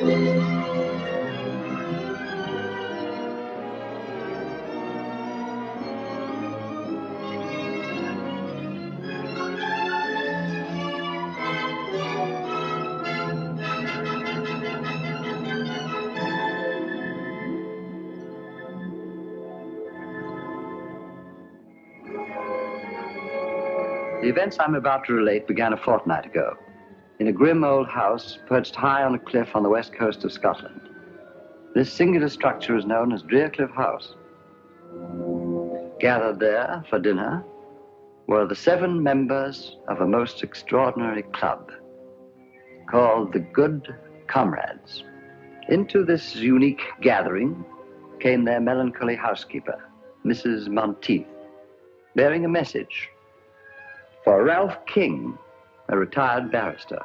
The events I'm about to relate began a fortnight ago, in a grim old house perched high on a cliff on the west coast of Scotland. This singular structure is known as Cliff House. Gathered there for dinner were the 7 members of a most extraordinary club called the Good Comrades. Into this unique gathering came their melancholy housekeeper, Mrs. Monteith, bearing a message for Ralph King, a retired barrister.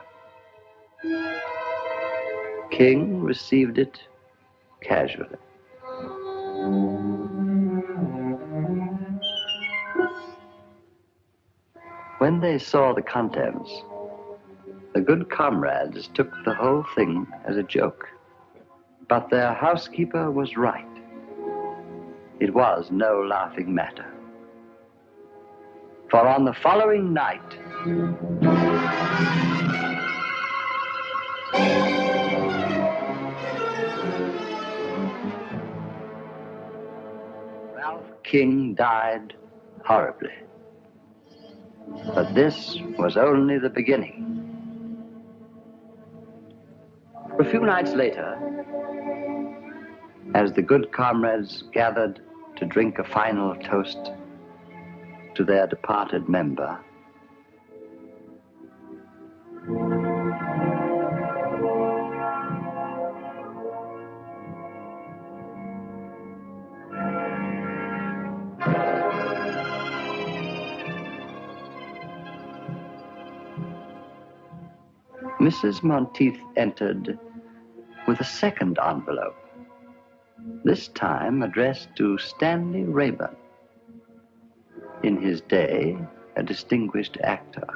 King received it casually. When they saw the contents, the Good Comrades took the whole thing as a joke. But their housekeeper was right. It was no laughing matter. For on the following night, Ralph King died horribly. But this was only the beginning. A few nights later, as the Good Comrades gathered to drink a final toast to their departed member, Mrs. Monteith entered with a second envelope, this time addressed to Stanley Rayburn, in his day a distinguished actor.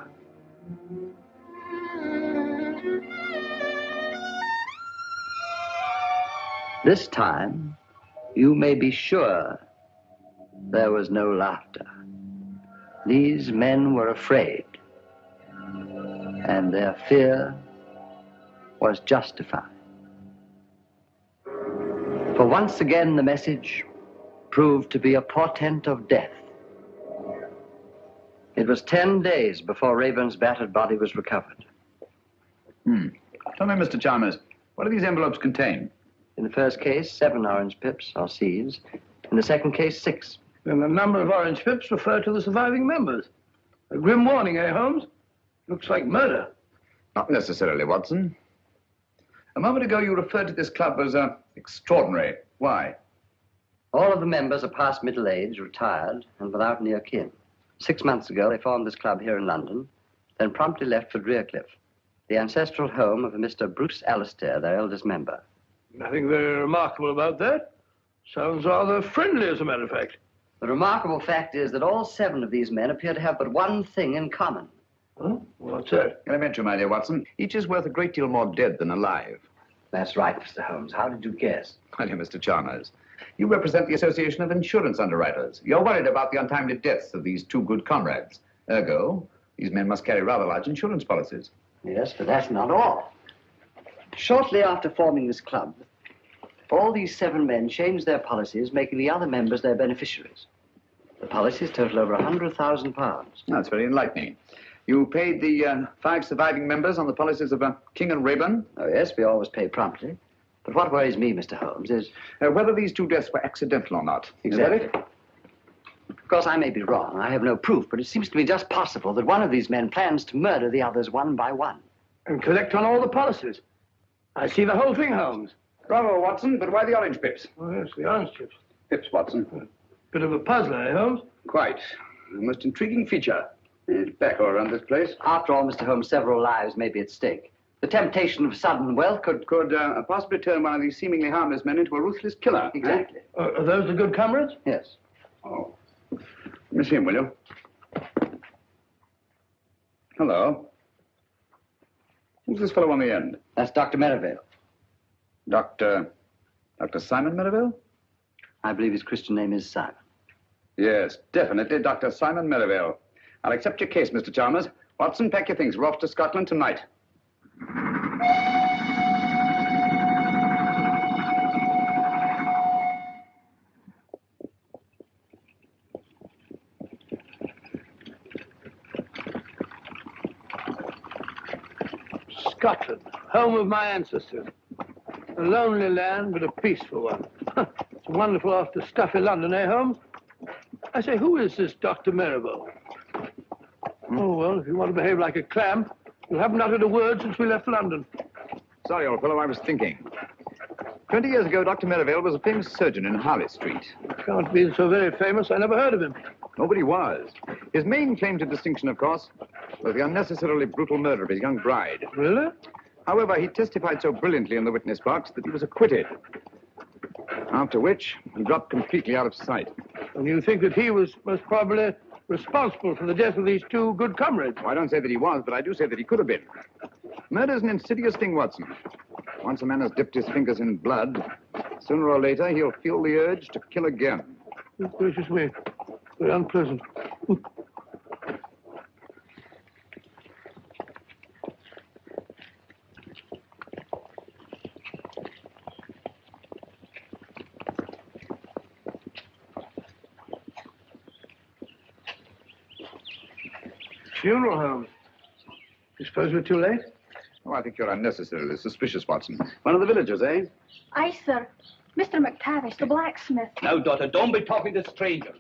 This time, you may be sure there was no laughter. These men were afraid, and their fear was justified. For once again, the message proved to be a portent of death. It was 10 days before Rayburn's battered body was recovered. Tell me, Mr. Chalmers, what do these envelopes contain? In the first case, 7 orange pips, or seeds. In the second case, 6. And the number of orange pips refer to the surviving members. A grim warning, eh, Holmes? Looks like murder. Not necessarily, Watson. A moment ago, you referred to this club as extraordinary. Why? All of the members are past middle age, retired, and without near kin. 6 months ago, they formed this club here in London, then promptly left for Cliff, the ancestral home of Mr. Bruce Alistair, their eldest member. Nothing very remarkable about that. Sounds rather friendly, as a matter of fact. The remarkable fact is that all 7 of these men appear to have but one thing in common. Huh? What's that? Elementary, my dear Watson. Each is worth a great deal more dead than alive. That's right, Mr. Holmes. How did you guess? My dear Mr. Chalmers, you represent the Association of Insurance Underwriters. You're worried about the untimely deaths of these 2 good comrades. Ergo, these men must carry rather large insurance policies. Yes, but that's not all. Shortly after forming this club, all these 7 men changed their policies, making the other members their beneficiaries. The policies total over £100,000. That's very enlightening. You paid the 5 surviving members on the policies of King and Rayburn? Oh, yes, we always pay promptly. But what worries me, Mr. Holmes, is... whether these 2 deaths were accidental or not. Exactly. Is that it? Of course, I may be wrong. I have no proof, but it seems to me just possible that one of these men plans to murder the others one by one. And collect on all the policies. I see the whole thing, Holmes. Bravo, Watson, but why the orange pips? Oh, yes, the orange chips. Pips, Watson. Bit of a puzzler, eh, Holmes? Quite. A most intriguing feature. It's back all around this place. After all, Mr. Holmes, several lives may be at stake. The temptation of sudden wealth could possibly turn one of these seemingly harmless men into a ruthless killer. Exactly. Are those the good comrades? Yes. Oh. Let me see him, will you? Hello. Who's this fellow on the end? That's Dr. Merivale. Dr. Simon Merivale? I believe his Christian name is Simon. Yes, definitely Dr. Simon Merivale. I'll accept your case, Mr. Chalmers. Watson, pack your things. We're off to Scotland tonight. Scotland, home of my ancestors. A lonely land, but a peaceful one. It's wonderful after stuffy London, eh, Holmes? I say, who is this Dr. Merivale? Oh, well, if you want to behave like a clam, you haven't uttered a word since we left London. Sorry, old fellow, I was thinking. 20 years ago, Dr. Merivale was a famous surgeon in Harley Street. Can't be so very famous. I never heard of him. Nobody was. His main claim to distinction, of course, was the unnecessarily brutal murder of his young bride. Really? However, he testified so brilliantly in the witness box that he was acquitted. After which, he dropped completely out of sight. And you think that he was most probably responsible for the death of these two good comrades? Well, I don't say that he was, but I do say that he could have been. Murder's an insidious thing, Watson. Once a man has dipped his fingers in blood, sooner or later he'll feel the urge to kill again. Oh, gracious me. Very unpleasant. Funeral home. You suppose we're too late? Oh, I think you're unnecessarily suspicious, Watson. One of the villagers, eh? Aye, sir. Mr. McTavish, the blacksmith. Now, daughter, don't be talking to strangers.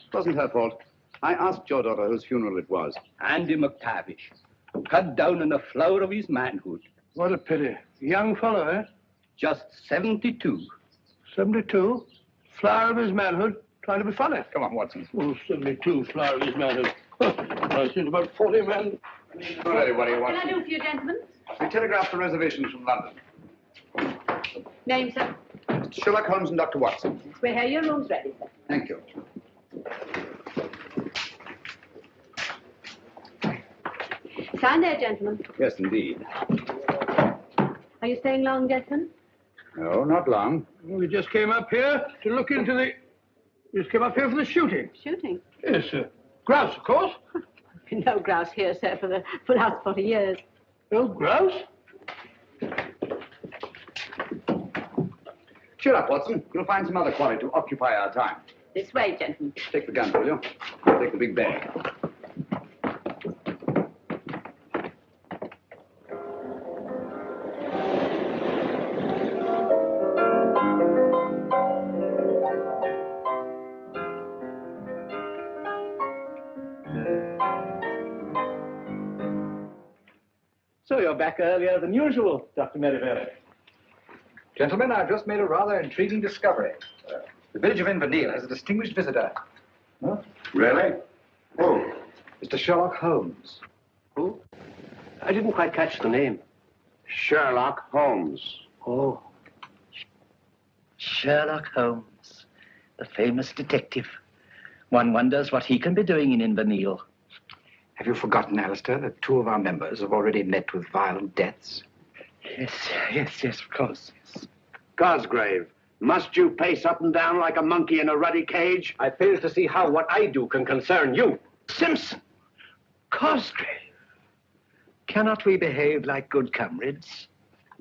It wasn't her fault. I asked your daughter whose funeral it was. Andy McTavish, cut down in the flower of his manhood. What a pity. Young fellow, eh? Just 72. 72? Flower of his manhood. Trying to be funny. Come on, Watson. Oh, 72, flower of his manhood. I see about 40 men. All right, what do you What want? can I do for you, gentlemen? We telegraphed the reservations from London. Name, sir. Sherlock Holmes and Dr. Watson. We'll have your rooms ready, sir. Thank you. Sign there, gentlemen. Yes, indeed. Are you staying long, gentlemen? No, not long. We just came up here to look into the... We just came up here for the shooting. Shooting. Yes, sir. Grouse, of course. No grouse here, sir, for the last 40 years. No grouse? Cheer up, Watson. You'll find some other quarry to occupy our time. This way, gentlemen. Take the gun, will you? I'll take the big bag. So you're back earlier than usual, Dr. Merivale. Gentlemen, I've just made a rather intriguing discovery. The village of Inverness has a distinguished visitor. Huh? Really? Oh. Mr. Sherlock Holmes. Who? I didn't quite catch the name. Sherlock Holmes. Oh. Sherlock Holmes, the famous detective. One wonders what he can be doing in Inverness. Have you forgotten, Alistair, that two of our members have already met with violent deaths? Yes, of course. Yes. Cosgrave, must you pace up and down like a monkey in a ruddy cage? I fail to see how what I do can concern you. Simpson! Cosgrave! Cannot we behave like good comrades?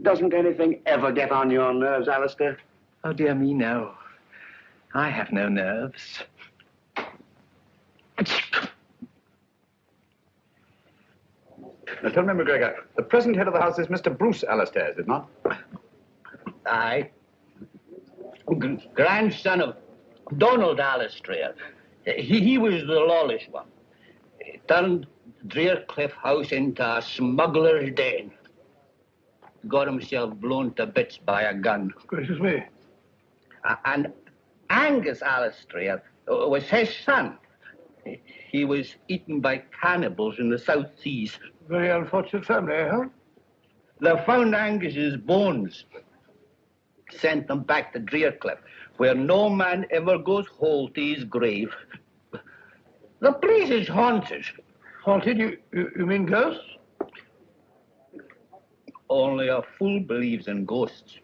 Doesn't anything ever get on your nerves, Alistair? Oh, dear me, no. I have no nerves. Now, tell me, McGregor, the present head of the house is Mr. Bruce Alistair, is it not? Aye. Grandson of Donald Alistair. He was the lawless one. He turned Drearcliff House into a smuggler's den. Got himself blown to bits by a gun. Gracious me. And Angus Alistair was his son. He was eaten by cannibals in the South Seas. Very unfortunate family, eh, Holmes? They found Angus's bones. Sent them back to Drearcliff, where no man ever goes whole to his grave. The place is haunted. Haunted? You mean ghosts? Only a fool believes in ghosts.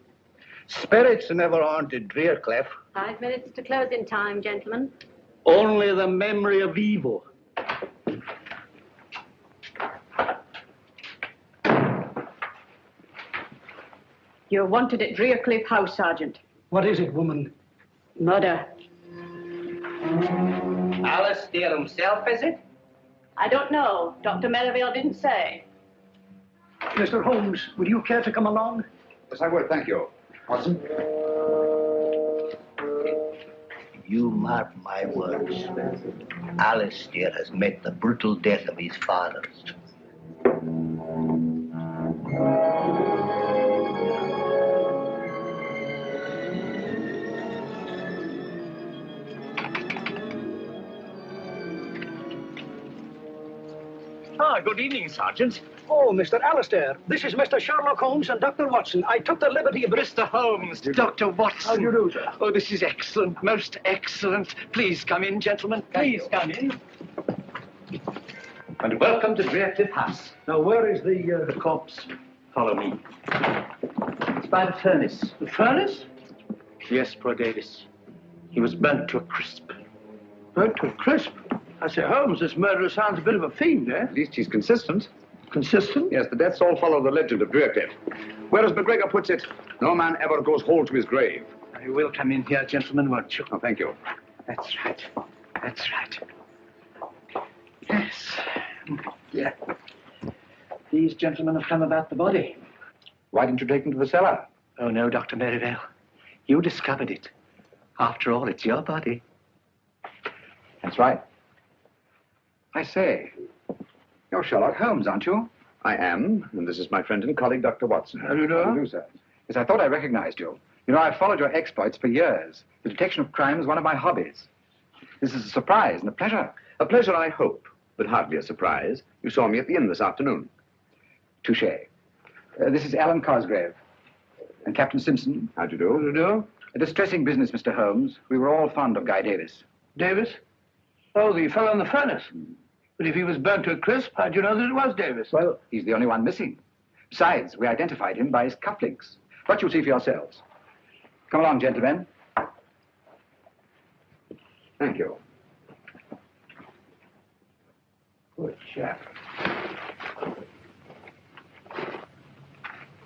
Spirits never haunted Drearcliff. 5 minutes to closing time, gentlemen. Only the memory of evil. You're wanted at Drearcliff House, Sergeant. What is it, woman? Murder. Alistair himself, is it? I don't know. Dr. Merivale didn't say. Mr. Holmes, would you care to come along? Yes, I would, thank you. Watson? You mark my words. Alistair has met the brutal death of his fathers. Good evening, Sergeant. Oh, Mr. Alistair, this is Mr. Sherlock Holmes and Dr. Watson. I took the liberty of... Mr. Holmes, Dr. Watson. How do you do, sir? Oh, this is excellent, most excellent. Please come in, gentlemen. Please come in. And welcome to Drearcliff House. Now, where is the corpse? Follow me. It's by the furnace. The furnace? Yes, poor Davis. He was burnt to a crisp. Burnt to a crisp. I say, Holmes, this murderer sounds a bit of a fiend, eh? At least he's consistent. Consistent? Yes, the deaths all follow the legend of Drearcliff. Whereas McGregor puts it, no man ever goes whole to his grave. You will come in here, gentlemen, won't you? Oh, thank you. That's right. That's right. Yes. Yeah. These gentlemen have come about the body. Why didn't you take him to the cellar? Oh, no, Dr. Merivale. You discovered it. After all, it's your body. That's right. I say, you're Sherlock Holmes, aren't you? I am, and this is my friend and colleague, Dr. Watson. How do you know? How do you do, sir? Yes, I thought I recognized you. You know, I've followed your exploits for years. The detection of crime is one of my hobbies. This is a surprise and a pleasure. A pleasure, I hope, but hardly a surprise. You saw me at the inn this afternoon. Touché. This is Alan Cosgrave. And Captain Simpson. How do you do? How do you do? A distressing business, Mr. Holmes. We were all fond of Guy Davis. Davis? Oh, the fellow in the furnace. But if he was burnt to a crisp, how'd you know that it was Davis? Well, he's the only one missing. Besides, we identified him by his cufflinks. But you'll see for yourselves. Come along, gentlemen. Thank you. Good chap.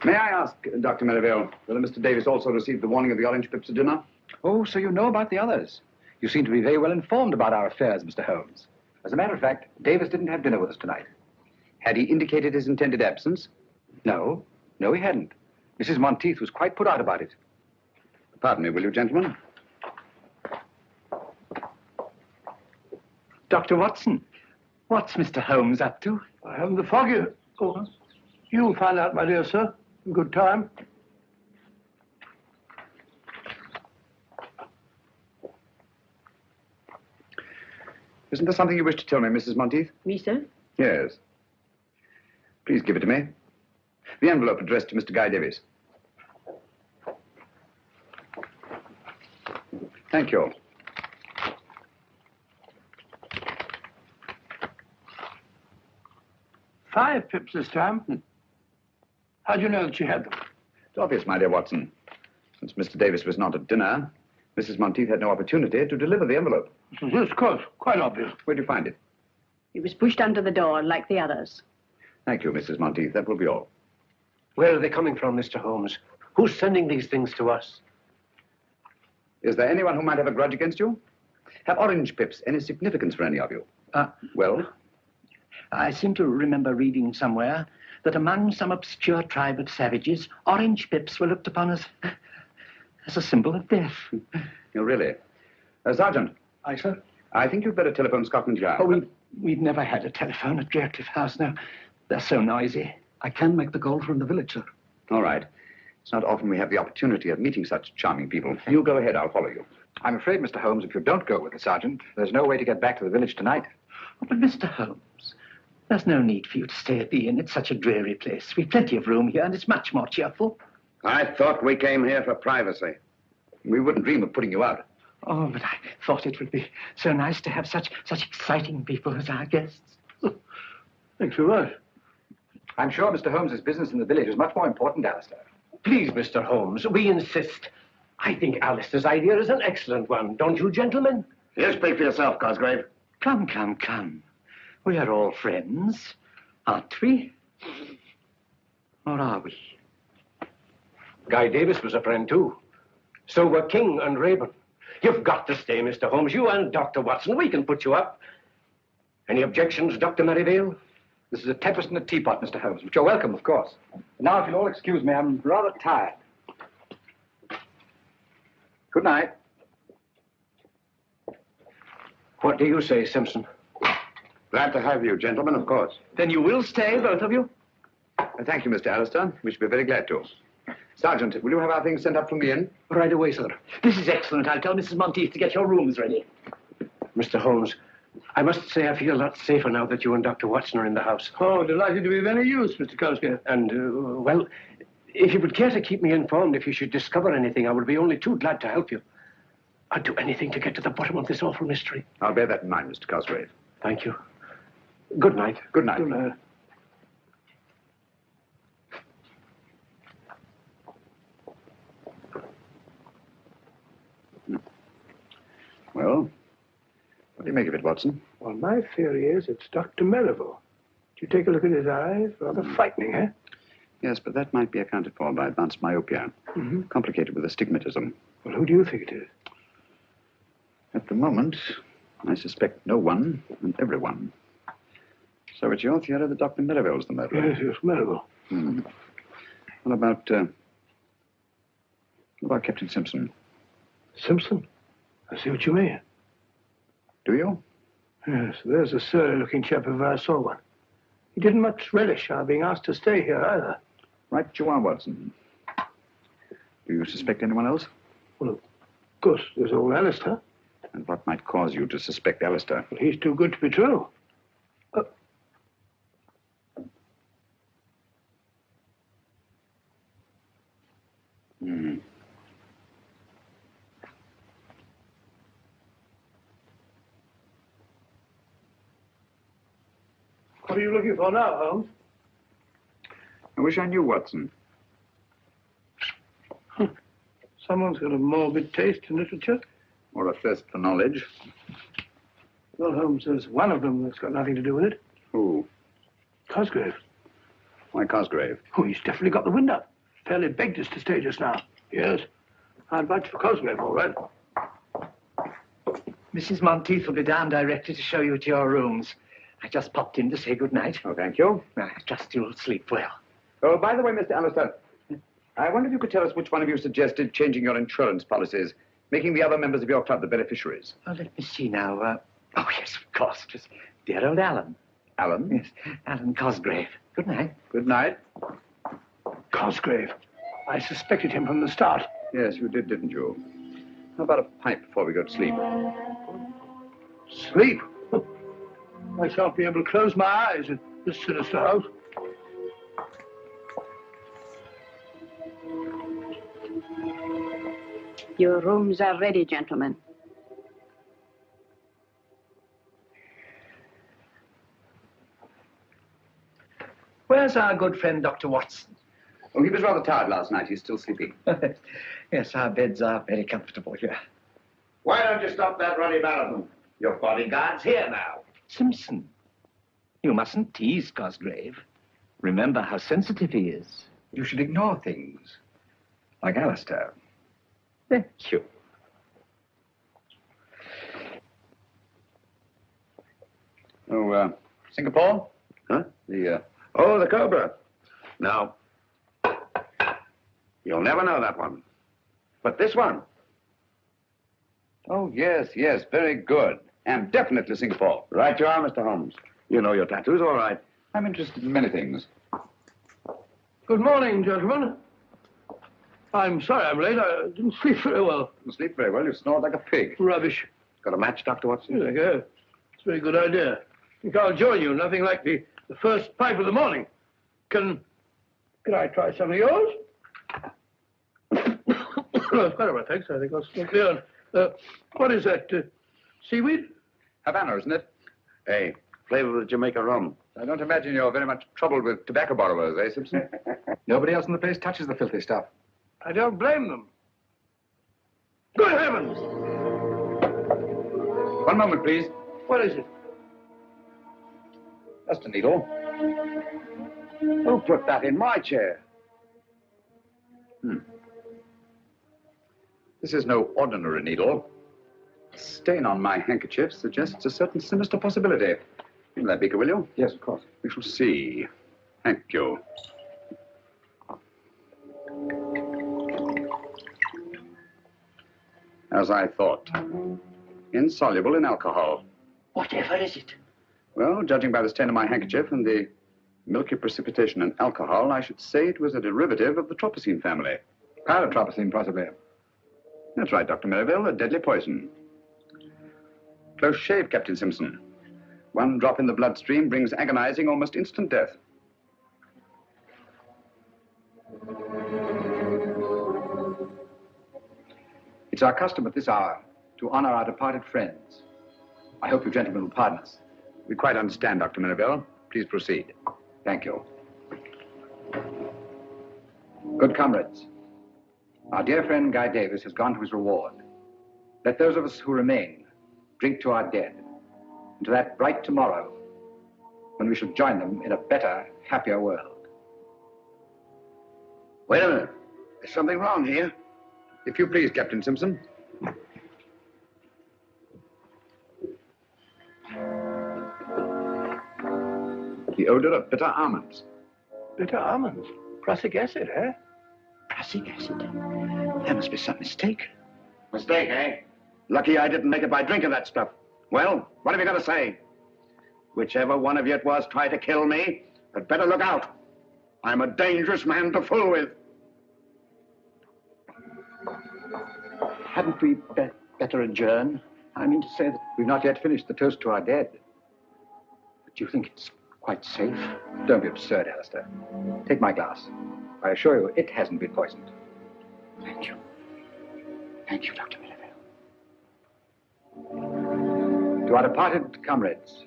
May I ask, Dr. Merivale, whether Mr. Davis also received the warning of the orange pips at dinner? Oh, so you know about the others. You seem to be very well informed about our affairs, Mr. Holmes. As a matter of fact, Davis didn't have dinner with us tonight. Had he indicated his intended absence? No. No, he hadn't. Mrs. Monteith was quite put out about it. Pardon me, will you, gentlemen? Dr. Watson, what's Mr. Holmes up to? I haven't the foggiest. Oh, you'll find out, my dear sir, in good time. Isn't there something you wish to tell me, Mrs. Monteith? Me, sir? Yes. Please give it to me. The envelope addressed to Mr. Guy Davis. Thank you. Five pips this time. How'd you know that she had them? It's obvious, my dear Watson. Since Mr. Davis was not at dinner, Mrs. Monteith had no opportunity to deliver the envelope. Yes, of course. Quite obvious. Where'd you find it? It was pushed under the door like the others. Thank you, Mrs. Monteith. That will be all. Where are they coming from, Mr. Holmes? Who's sending these things to us? Is there anyone who might have a grudge against you? Have orange pips any significance for any of you? Well? I seem to remember reading somewhere that among some obscure tribe of savages, orange pips were looked upon as a symbol of death. Oh, really? Sergeant. Aye, sir? I think you'd better telephone Scotland Yard. Oh, we've never had a telephone at Drearcliff House now. They're so noisy. I can make the call from the village, sir. All right. It's not often we have the opportunity of meeting such charming people. You go ahead, I'll follow you. I'm afraid, Mr. Holmes, if you don't go with the sergeant, there's no way to get back to the village tonight. Oh, but Mr. Holmes, there's no need for you to stay at the inn. It's such a dreary place. We've plenty of room here, and it's much more cheerful. I thought we came here for privacy. We wouldn't dream of putting you out. Oh, but I thought it would be so nice to have such exciting people as our guests. Thanks very much. I'm sure Mr. Holmes's business in the village is much more important, Alistair. Please, Mr. Holmes, we insist. I think Alistair's idea is an excellent one, don't you, gentlemen? You speak for yourself, Cosgrave. Come, come, come. We are all friends, aren't we? Or are we? Guy Davis was a friend, too. So were King and Raeburn. You've got to stay, Mr. Holmes. You and Dr. Watson. We can put you up. Any objections, Dr. Merivale? This is a tempest in a teapot, Mr. Holmes, but you're welcome, of course. Now, if you'll all excuse me, I'm rather tired. Good night. What do you say, Simpson? Glad to have you, gentlemen, of course. Then you will stay, both of you? Thank you, Mr. Alistair. We should be very glad to. Sergeant, will you have our things sent up from the inn? Right away, sir. This is excellent. I'll tell Mrs. Monteith to get your rooms ready. Mr. Holmes, I must say I feel a lot safer now that you and Dr. Watson are in the house. Oh, delighted to be of any use, Mr. Cosgrave. And, well, if you would care to keep me informed if you should discover anything, I would be only too glad to help you. I'd do anything to get to the bottom of this awful mystery. I'll bear that in mind, Mr. Cosgrave. Thank you. Good night. Good night. Good night. Well, what do you make of it, Watson? Well, my theory is it's Dr. Merivale. Do you take a look at his eyes? Rather frightening, eh? Yes, but that might be accounted for by advanced myopia, complicated with astigmatism. Well, who do you think it is? At the moment, I suspect no one and everyone. So it's your theory that Dr. Merivale's the murderer? Yes, Merivale. What about Captain Simpson? Simpson? I see what you mean. Do you? Yes, there's a surly-looking chap if I saw one. He didn't much relish our being asked to stay here, either. Right you are, Watson. Do you suspect anyone else? Well, of course, there's old Alistair. And what might cause you to suspect Alistair? Well, he's too good to be true. What are you looking for now, Holmes? I wish I knew, Watson. Someone's got a morbid taste in literature. Or a thirst for knowledge. Well, Holmes, there's one of them that's got nothing to do with it. Who? Cosgrave. Why Cosgrave? Oh, he's definitely got the wind up. Fairly begged us to stay just now. Yes. I'd vouch for Cosgrave, all right. Mrs. Monteith will be down directly to show you to your rooms. I just popped in to say good night. Oh, thank you. I trust you'll sleep well. Oh, by the way, Mr. Alistair, I wonder if you could tell us which one of you suggested changing your insurance policies, making the other members of your club the beneficiaries. Oh, let me see now. Oh, yes, of course. Just dear old Alan. Alan? Yes, Alan Cosgrave. Good night. Good night. Cosgrave. I suspected him from the start. Yes, you did, didn't you? How about a pipe before we go to sleep? Sleep? I shan't be able to close my eyes in this sinister house. Your rooms are ready, gentlemen. Where's our good friend, Dr. Watson? Oh, he was rather tired last night. He's still sleeping. Yes, our beds are very comfortable here. Why don't you stop that ruddy marathon? Your bodyguard's here now. Simpson, you mustn't tease Cosgrave. Remember how sensitive he is. You should ignore things. Like Alistair. Thank you. Oh, Singapore? Huh? The Cobra. No. You'll never know that one. But this one. Oh, yes, very good. And definitely Singapore. Right you are, Mr. Holmes. You know your tattoos, all right. I'm interested in many things. Good morning, gentlemen. I'm sorry I'm late. I didn't sleep very well. You sleep very well. You snore like a pig. Rubbish. Got a match, Dr. Watson? Here I go. It's a very good idea. I think I'll join you. Nothing like the first pipe of the morning. Can I try some of yours? No, it's quite all right, thanks. I think I'll smoke the own. What is that? Seaweed? Havana, isn't it? A flavor of the Jamaica rum. I don't imagine you're very much troubled with tobacco borrowers, eh, Simpson? Nobody else in the place touches the filthy stuff. I don't blame them. Good heavens! One moment, please. What is it? Just a needle. Who put that in my chair? This is no ordinary needle. The stain on my handkerchief suggests a certain sinister possibility. Give me that beaker, will you? Yes, of course. We shall see. Thank you. As I thought. Insoluble in alcohol. Whatever is it? Well, judging by the stain on my handkerchief and the milky precipitation in alcohol, I should say it was a derivative of the tropicine family. Pyrotropicine, possibly. That's right, Dr. Merivale, a deadly poison. Close shave, Captain Simpson. One drop in the bloodstream brings agonizing, almost instant death. It's our custom at this hour to honor our departed friends. I hope you gentlemen will pardon us. We quite understand, Dr. Merivale. Please proceed. Thank you. Good comrades, our dear friend Guy Davis has gone to his reward. Let those of us who remain drink to our dead and to that bright tomorrow when we shall join them in a better, happier world. Wait a minute. There's something wrong here. If you please, Captain Simpson. The odor of bitter almonds. Bitter almonds. Prussic acid, eh? Prussic acid. There must be some mistake. Mistake, eh? Lucky I didn't make it by drinking that stuff. Well, what have you got to say? Whichever one of you it was tried to kill me, had better look out. I'm a dangerous man to fool with. Hadn't we better adjourn? I mean to say that... We've not yet finished the toast to our dead. But do you think it's quite safe? Don't be absurd, Alistair. Take my glass. I assure you, it hasn't been poisoned. Thank you. Thank you, Dr. Merivale. To our departed comrades.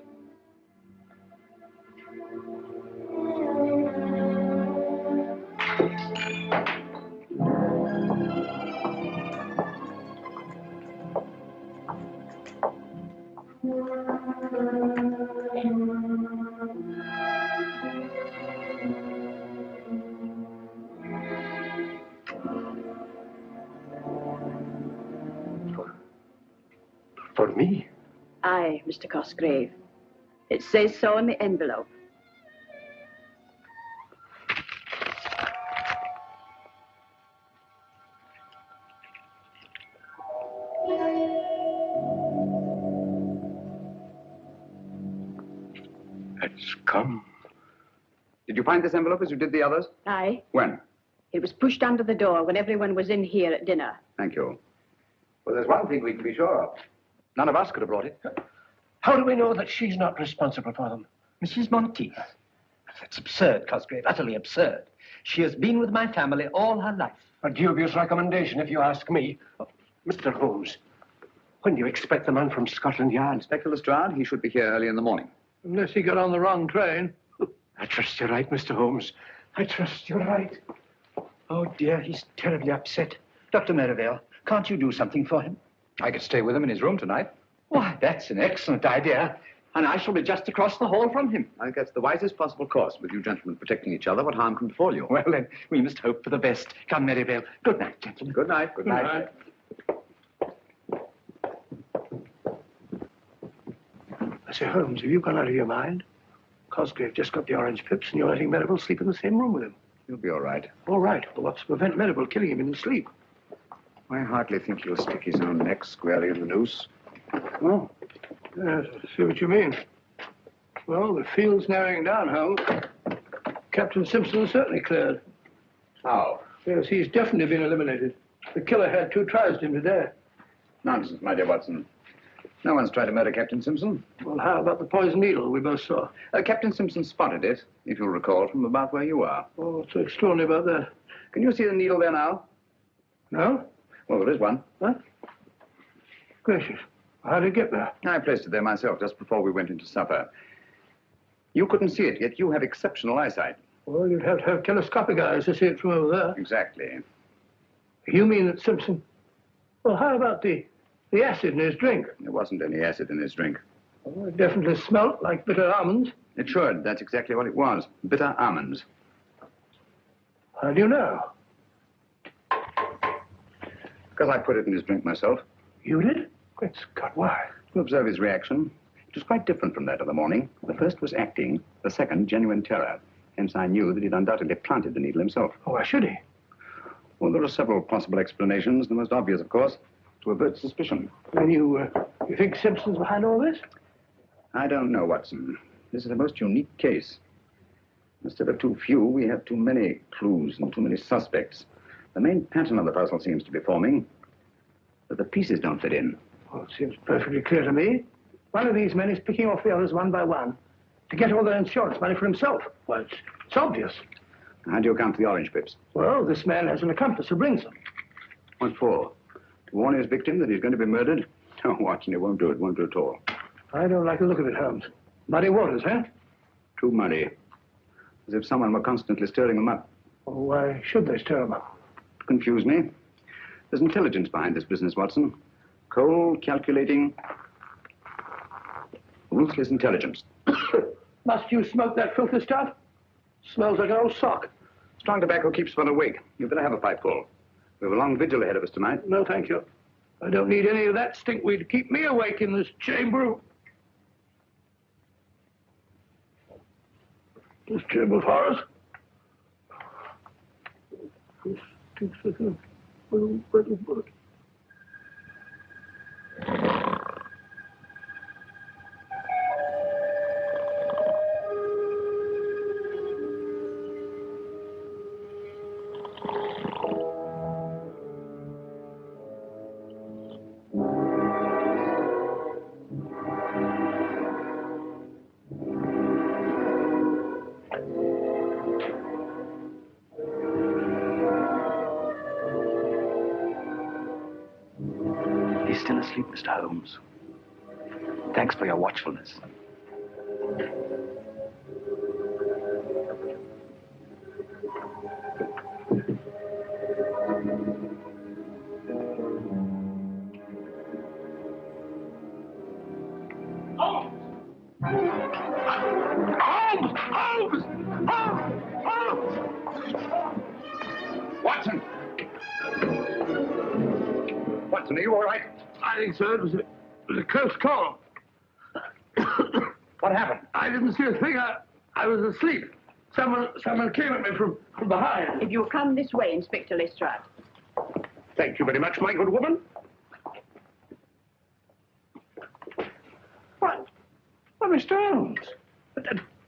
For me? Aye, Mr. Cosgrave. It says so in the envelope. It's come. Did you find this envelope as you did the others? Aye. When? It was pushed under the door when everyone was in here at dinner. Thank you. Well, there's one thing we can be sure of. None of us could have brought it. How do we know that she's not responsible for them? Mrs. Monteith. That's absurd, Cosgrave, utterly absurd. She has been with my family all her life. A dubious recommendation, if you ask me. Oh, Mr. Holmes, when do you expect the man from Scotland Yard? Inspector Lestrade, he should be here early in the morning. Unless he got on the wrong train. I trust you're right, Mr. Holmes. I trust you're right. Oh, dear, he's terribly upset. Dr. Merivale, can't you do something for him? I could stay with him in his room tonight. Why, that's an excellent idea. And I shall be just across the hall from him. I think that's the wisest possible course. With you gentlemen protecting each other, what harm can befall you? Well, then, we must hope for the best. Come, Merivale. Good night, gentlemen. Good night. Good night. I say, Holmes, have you gone out of your mind? Cosgrave just got the orange pips and you're letting Merivale sleep in the same room with him. You'll be all right. All right. But what's to prevent Merivale killing him in his sleep? I hardly think he'll stick his own neck squarely in the noose. Oh. Yes, I see what you mean. Well, the field's narrowing down, Holmes. Captain Simpson is certainly cleared. How? Yes, he's definitely been eliminated. The killer had 2 tries to him today. Nonsense, my dear Watson. No one's tried to murder Captain Simpson. Well, how about the poison needle we both saw? Captain Simpson spotted it, if you'll recall, from about where you are. Oh, what's so extraordinary about that? Can you see the needle there now? No? Well, there is one. What? Gracious. How did it get there? I placed it there myself just before we went into supper. You couldn't see it, yet you have exceptional eyesight. Well, you'd have to have telescopic eyes to see it from over there. Exactly. You mean that Simpson... Well, how about the acid in his drink? There wasn't any acid in his drink. Well, it definitely smelt like bitter almonds. It should. That's exactly what it was. Bitter almonds. How do you know? Because I put it in his drink myself. You did? Great Scott, why? To observe his reaction. It was quite different from that of the morning. The first was acting, the second genuine terror. Hence I knew that he'd undoubtedly planted the needle himself. Oh, why should he? Well, there are several possible explanations. The most obvious, of course, to avert suspicion. And you think Simpson's behind all this? I don't know, Watson. This is a most unique case. Instead of too few, we have too many clues and too many suspects. The main pattern of the puzzle seems to be forming, but the pieces don't fit in. Well, it seems perfectly clear to me. One of these men is picking off the others one by one to get all their insurance money for himself. Well, it's obvious. How do you account for the orange pips? Well, this man has an accomplice who brings them. What for? To warn his victim that he's going to be murdered? Oh, Watson, it won't do. It won't do at all. I don't like the look of it, Holmes. Muddy waters, huh? Too muddy. As if someone were constantly stirring them up. Well, why should they stir them up? To confuse me. There's intelligence behind this business, Watson. Cold, calculating, ruthless intelligence. Must you smoke that filthy stuff? Smells like an old sock. Strong tobacco keeps one awake. You'd better have a pipeful. We have a long vigil ahead of us tonight. No, thank you. I don't need any of that stinkweed to keep me awake in this chamber. This chamber of horrors. This stinks like a little bird. He's still asleep, Mr. Holmes. Thanks for your watchfulness. Holmes! Holmes! Holmes! Holmes! Watson! Watson, are you all right? I think so. It was a close call. What happened? I didn't see a thing. I was asleep. Someone came at me from behind. If you'll come this way, Inspector Lestrade. Thank you very much, my good woman. What? Well, Mr. Holmes.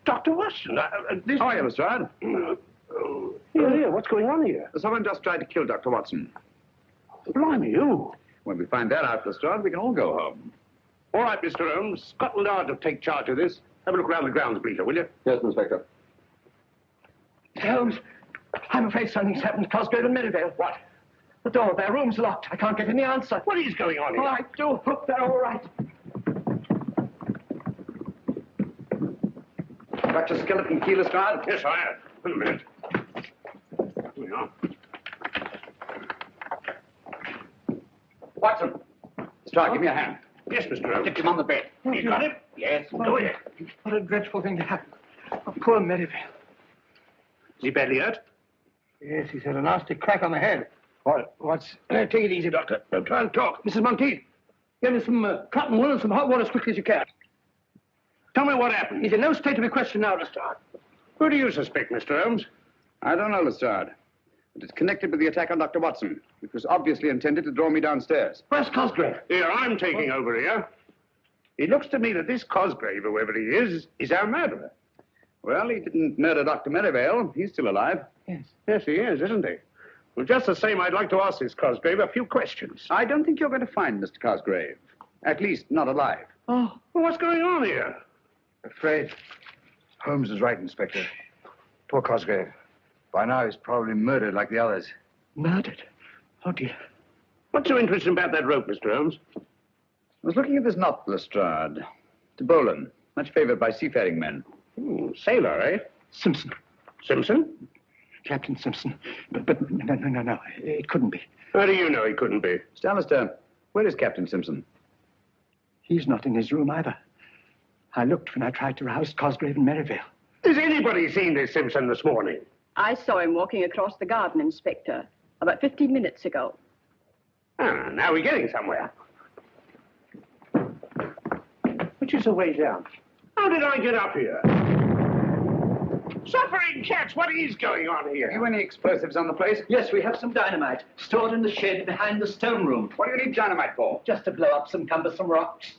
Dr. Watson. This... How are you, Lestrade? Here, what's going on here? Someone just tried to kill Dr. Watson. Blimey, you. When we find that out, Lestrade, we can all go home. All right, Mr. Holmes. Scotland Yard will take charge of this. Have a look around the grounds, Bleeter, will you? Yes, Inspector. Holmes, I'm afraid something's happened to Cosgrave and Merivale. What? The door of their room's locked. I can't get any answer. What is going on here? Oh, I do hope they're all right. Got your skeleton key, Lestrade? Yes, I have. Wait a minute. Here we are. Watson! Lestrade, give me a hand. Yes, Mr. Holmes. Get him on the bed. You got him? Yes. Go ahead. What a dreadful thing to happen. Oh, poor Merivale. Is he badly hurt? Yes, he's had a nasty crack on the head. What's... take it easy, Doctor. Don't try and talk. Mrs. Monteith, get me some cotton wool and some hot water as quickly as you can. Tell me what happened. He's in no state to be questioned now, Lestrade. Who do you suspect, Mr. Holmes? I don't know, Lestrade. But it's connected with the attack on Dr. Watson, which was obviously intended to draw me downstairs. Where's Cosgrave? Here, I'm taking over here. It looks to me that this Cosgrave, whoever he is our murderer. Well, he didn't murder Dr. Merivale. He's still alive. Yes, he is, isn't he? Well, just the same, I'd like to ask this Cosgrave a few questions. I don't think you're going to find Mr. Cosgrave. At least, not alive. Oh, well, what's going on here? Afraid Holmes is right, Inspector. Poor Cosgrave. By now, he's probably murdered like the others. Murdered? Oh, dear. What's so interesting about that rope, Mr. Holmes? I was looking at this knot, Lestrade. To Bolan, much favored by seafaring men. Sailor, eh? Simpson. Simpson? Captain Simpson. But no. It couldn't be. How do you know he couldn't be? Mr. Alistair, where is Captain Simpson? He's not in his room either. I looked when I tried to rouse Cosgrave and Merivale. Has anybody seen this Simpson this morning? I saw him walking across the garden, Inspector, about 15 minutes ago. Ah, now we're getting somewhere. Which is the way down? How did I get up here? Suffering cats, what is going on here? Have you any explosives on the place? Yes, we have some dynamite stored in the shed behind the stone room. What do you need dynamite for? Just to blow up some cumbersome rocks.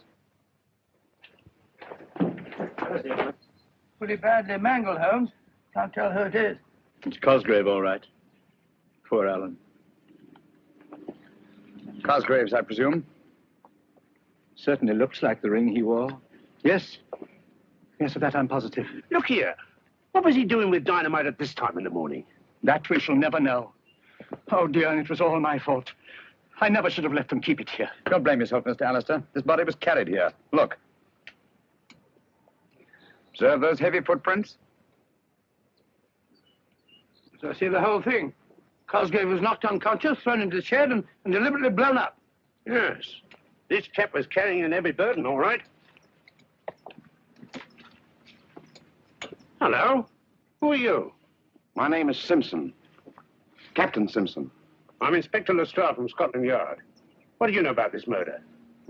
Pretty badly mangled, Holmes. Can't tell who it is. It's Cosgrave, all right. Poor Alan. Cosgrave's, I presume. Certainly looks like the ring he wore. Yes. Yes, of that I'm positive. Look here. What was he doing with dynamite at this time in the morning? That we shall never know. Oh, dear, it was all my fault. I never should have let them keep it here. Don't blame yourself, Mr. Alistair. This body was carried here. Look. Observe those heavy footprints? So I see the whole thing. Cosgrave was knocked unconscious, thrown into the shed, and deliberately blown up. Yes. This chap was carrying an heavy burden, all right. Hello. Who are you? My name is Simpson. Captain Simpson. I'm Inspector Lestrade from Scotland Yard. What do you know about this murder?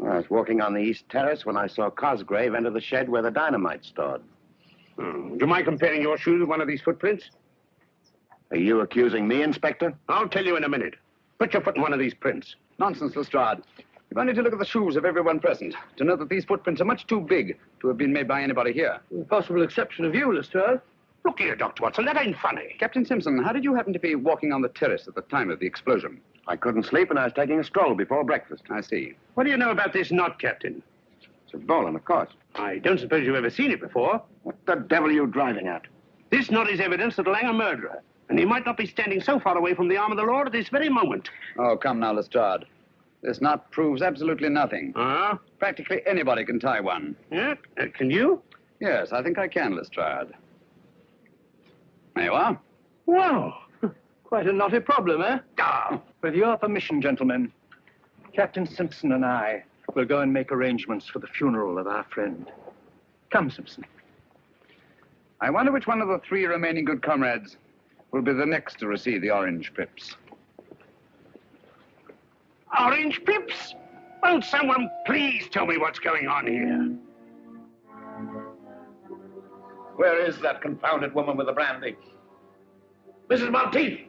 I was walking on the east terrace when I saw Cosgrave enter the shed where the dynamite's stored. Do you mind comparing your shoes with one of these footprints? Are you accusing me, Inspector? I'll tell you in a minute. Put your foot in one of these prints. Nonsense, Lestrade. You've only to look at the shoes of everyone present to know that these footprints are much too big to have been made by anybody here. With the possible exception of you, Lestrade. Look here, Dr. Watson, that ain't funny. Captain Simpson, how did you happen to be walking on the terrace at the time of the explosion? I couldn't sleep and I was taking a stroll before breakfast. I see. What do you know about this knot, Captain? It's a bowline, of course. I don't suppose you've ever seen it before. What the devil are you driving at? This knot is evidence that Lang a murderer, and he might not be standing so far away from the arm of the law at this very moment. Oh, come now, Lestrade. This knot proves absolutely nothing. Ah? Practically anybody can tie one. Yeah? Can you? Yes, I think I can, Lestrade. There you are. Wow. Quite a knotty problem, eh? Ah. With your permission, gentlemen, Captain Simpson and I will go and make arrangements for the funeral of our friend. Come, Simpson. I wonder which one of the three remaining good comrades will be the next to receive the orange pips. Orange pips? Won't someone please tell me what's going on here? Where is that confounded woman with the brandy? Mrs. Monteith!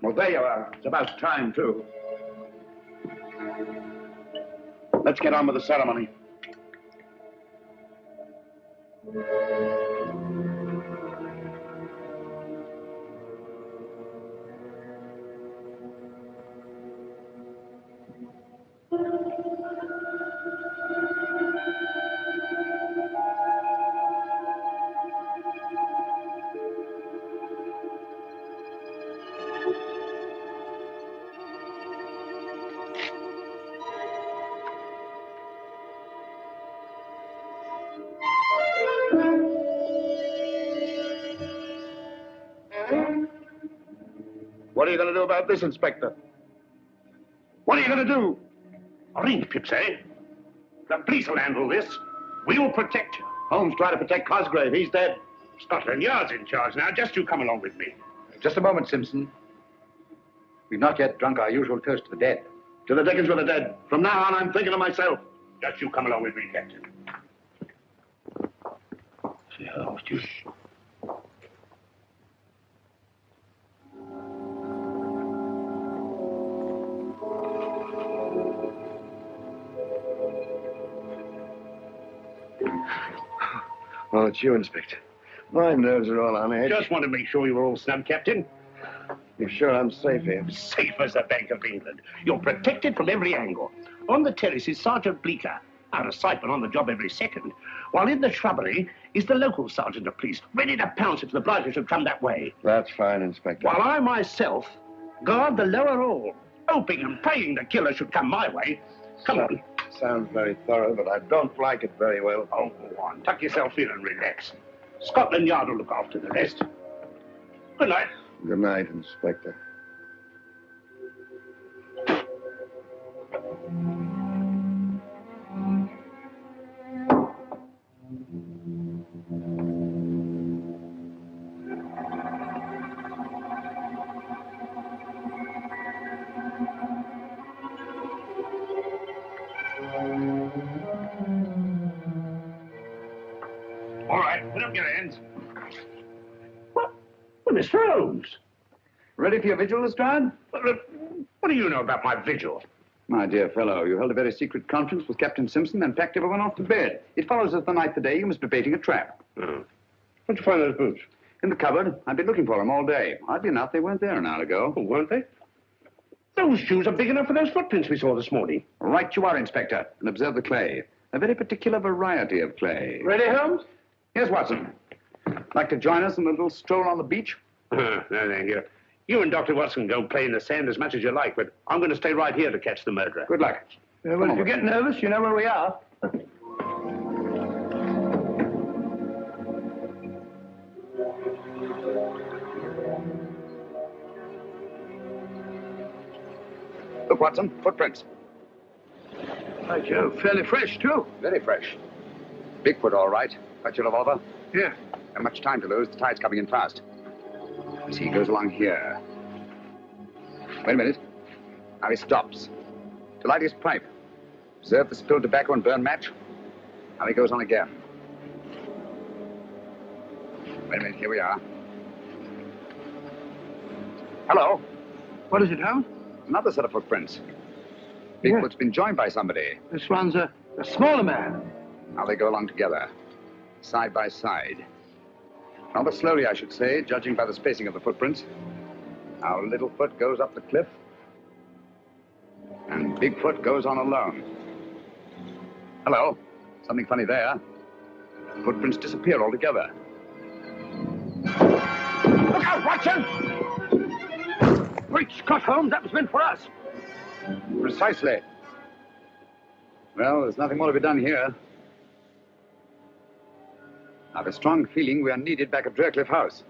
Well, there you are. It's about time, too. Let's get on with the ceremony. What are you going to do about this, Inspector? What are you going to do? Orange pips, eh? The police will handle this. We'll protect you. Holmes tried to protect Cosgrave. He's dead. Scotland Yard's in charge now. Just you come along with me. Just a moment, Simpson. We've not yet drunk our usual toast to the dead. To the dickens with the dead. From now on, I'm thinking of myself. Just you come along with me, Captain. Oh, you... Oh, it's you, Inspector. My nerves are all on edge. Just want to make sure you were all snug, Captain. You're sure I'm safe here? Safe as the Bank of England. You're protected from every angle. On the terrace is Sergeant Bleecker, out of sight but on the job every second, while in the shrubbery is the local sergeant of police, ready to pounce if the blighter should come that way. That's fine, Inspector. While I myself guard the lower hall, hoping and praying the killer should come my way. Come on. sounds very thorough, but I don't like it very well. Oh, go on. Tuck yourself in and relax. Scotland Yard will look after the rest. Good night. Good night, Inspector. All right, put up your hands. Well, Mr. Holmes. Ready for your vigil, Lestrade? What do you know about my vigil? My dear fellow, you held a very secret conference with Captain Simpson and packed everyone off to bed. It follows that the night today you must be baiting a trap. Oh. Where'd you find those boots? In the cupboard. I've been looking for them all day. Oddly enough, they weren't there an hour ago. Oh, weren't they? Those shoes are big enough for those footprints we saw this morning. Right you are, Inspector. And observe the clay. A very particular variety of clay. Ready, Holmes? Yes, Watson. Like to join us in a little stroll on the beach? No, thank you. You and Dr. Watson go play in the sand as much as you like, but I'm going to stay right here to catch the murderer. Good luck. Well, if you get nervous, you know where we are. Look, Watson, footprints. By Jove, fairly fresh, too. Very fresh. Bigfoot, all right. Got your revolver? Yeah. Not much time to lose. The tide's coming in fast. You see, he goes along here. Wait a minute. Now he stops. To light his pipe. Observe the spilled tobacco and burn match. Now he goes on again. Wait a minute, here we are. Hello. What is it, Holmes? Another set of footprints. Bigfoot's been joined by somebody. This one's a smaller man. Now they go along together, side by side. Rather slowly, I should say, judging by the spacing of the footprints. Now Littlefoot goes up the cliff, and Bigfoot goes on alone. Hello. Something funny there. Footprints disappear altogether. Look out, Watson! Great Scott, Holmes, that was meant for us. Precisely. Well, there's nothing more to be done here. I have a strong feeling we are needed back at Draycliffe House.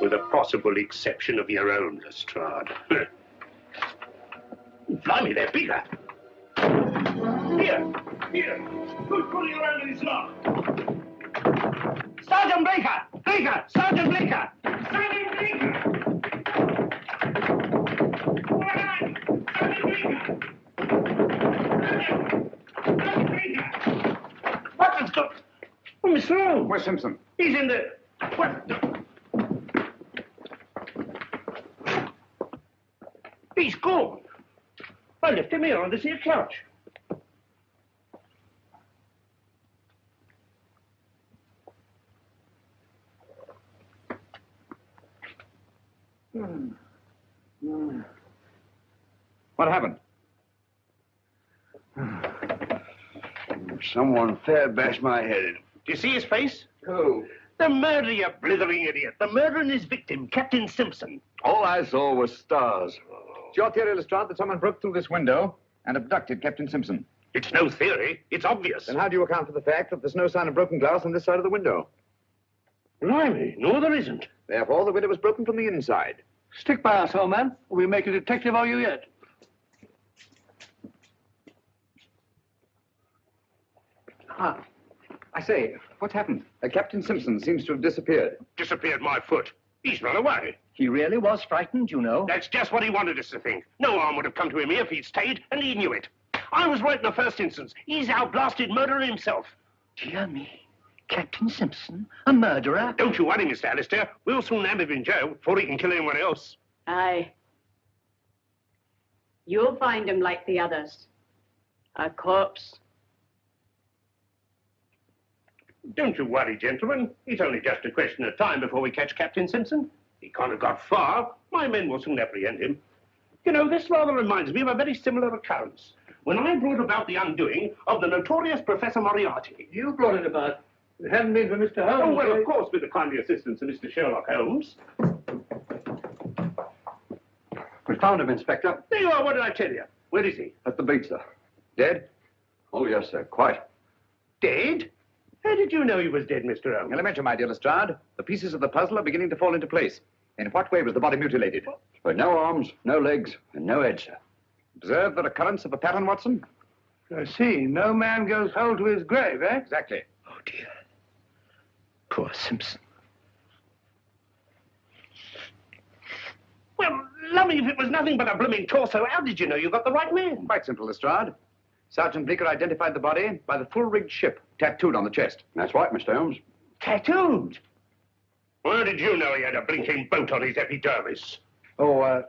With a possible exception of your own, Lestrade. Blimey, they're bigger. Here. Who's pulling around in this lock? Sergeant Blaker! Sergeant Blaker! Sergeant Blaker! What has got? Oh, Mr. Holmes. Where's Simpson? He's in the... What? He's gone. I left him here on this here couch. What happened? Someone fair bashed my head in. Do you see his face? Who? The murderer, you blithering idiot. The murderer and his victim, Captain Simpson. All I saw was stars. It's your theory, Lestrade, that someone broke through this window and abducted Captain Simpson. It's no theory. It's obvious. Then how do you account for the fact that there's no sign of broken glass on this side of the window? Blimey, no, there isn't. Therefore, the window was broken from the inside. Stick by us, old man. We'll make a detective of you yet. Ah, I say, what's happened? Captain Simpson seems to have disappeared. Disappeared my foot. He's run away. He really was frightened, you know. That's just what he wanted us to think. No harm would have come to him here if he'd stayed, and he knew it. I was right in the first instance. He's our blasted murderer himself. Dear me. Captain Simpson, a murderer? Don't you worry, Mr. Alistair. We'll soon have him in jail before he can kill anyone else. Aye. You'll find him like the others. A corpse. Don't you worry, gentlemen. It's only just a question of time before we catch Captain Simpson. He can't have got far. My men will soon apprehend him. You know, this rather reminds me of a very similar occurrence. When I brought about the undoing of the notorious Professor Moriarty. You brought it about? If it hadn't been for Mr. Holmes... Oh, well, of course, with the kindly assistance of Mr. Sherlock Holmes. We found him, Inspector. There you are. What did I tell you? Where is he? At the beach, sir. Dead? Oh, yes, sir. Quite. Dead? How did you know he was dead, Mr. Holmes? Elementary, my dear Lestrade. The pieces of the puzzle are beginning to fall into place. In what way was the body mutilated? With no arms, no legs, and no head, sir. Observe the recurrence of a pattern, Watson? I see. No man goes whole to his grave, eh? Exactly. Oh, dear. Poor Simpson. Well, lummy, if it was nothing but a blooming torso, how did you know you got the right man? Quite simple, Lestrade. Sergeant Bleecker identified the body by the full-rigged ship tattooed on the chest. That's right, Mr. Holmes. Tattooed? Where did you know he had a blinking boat on his epidermis? Oh,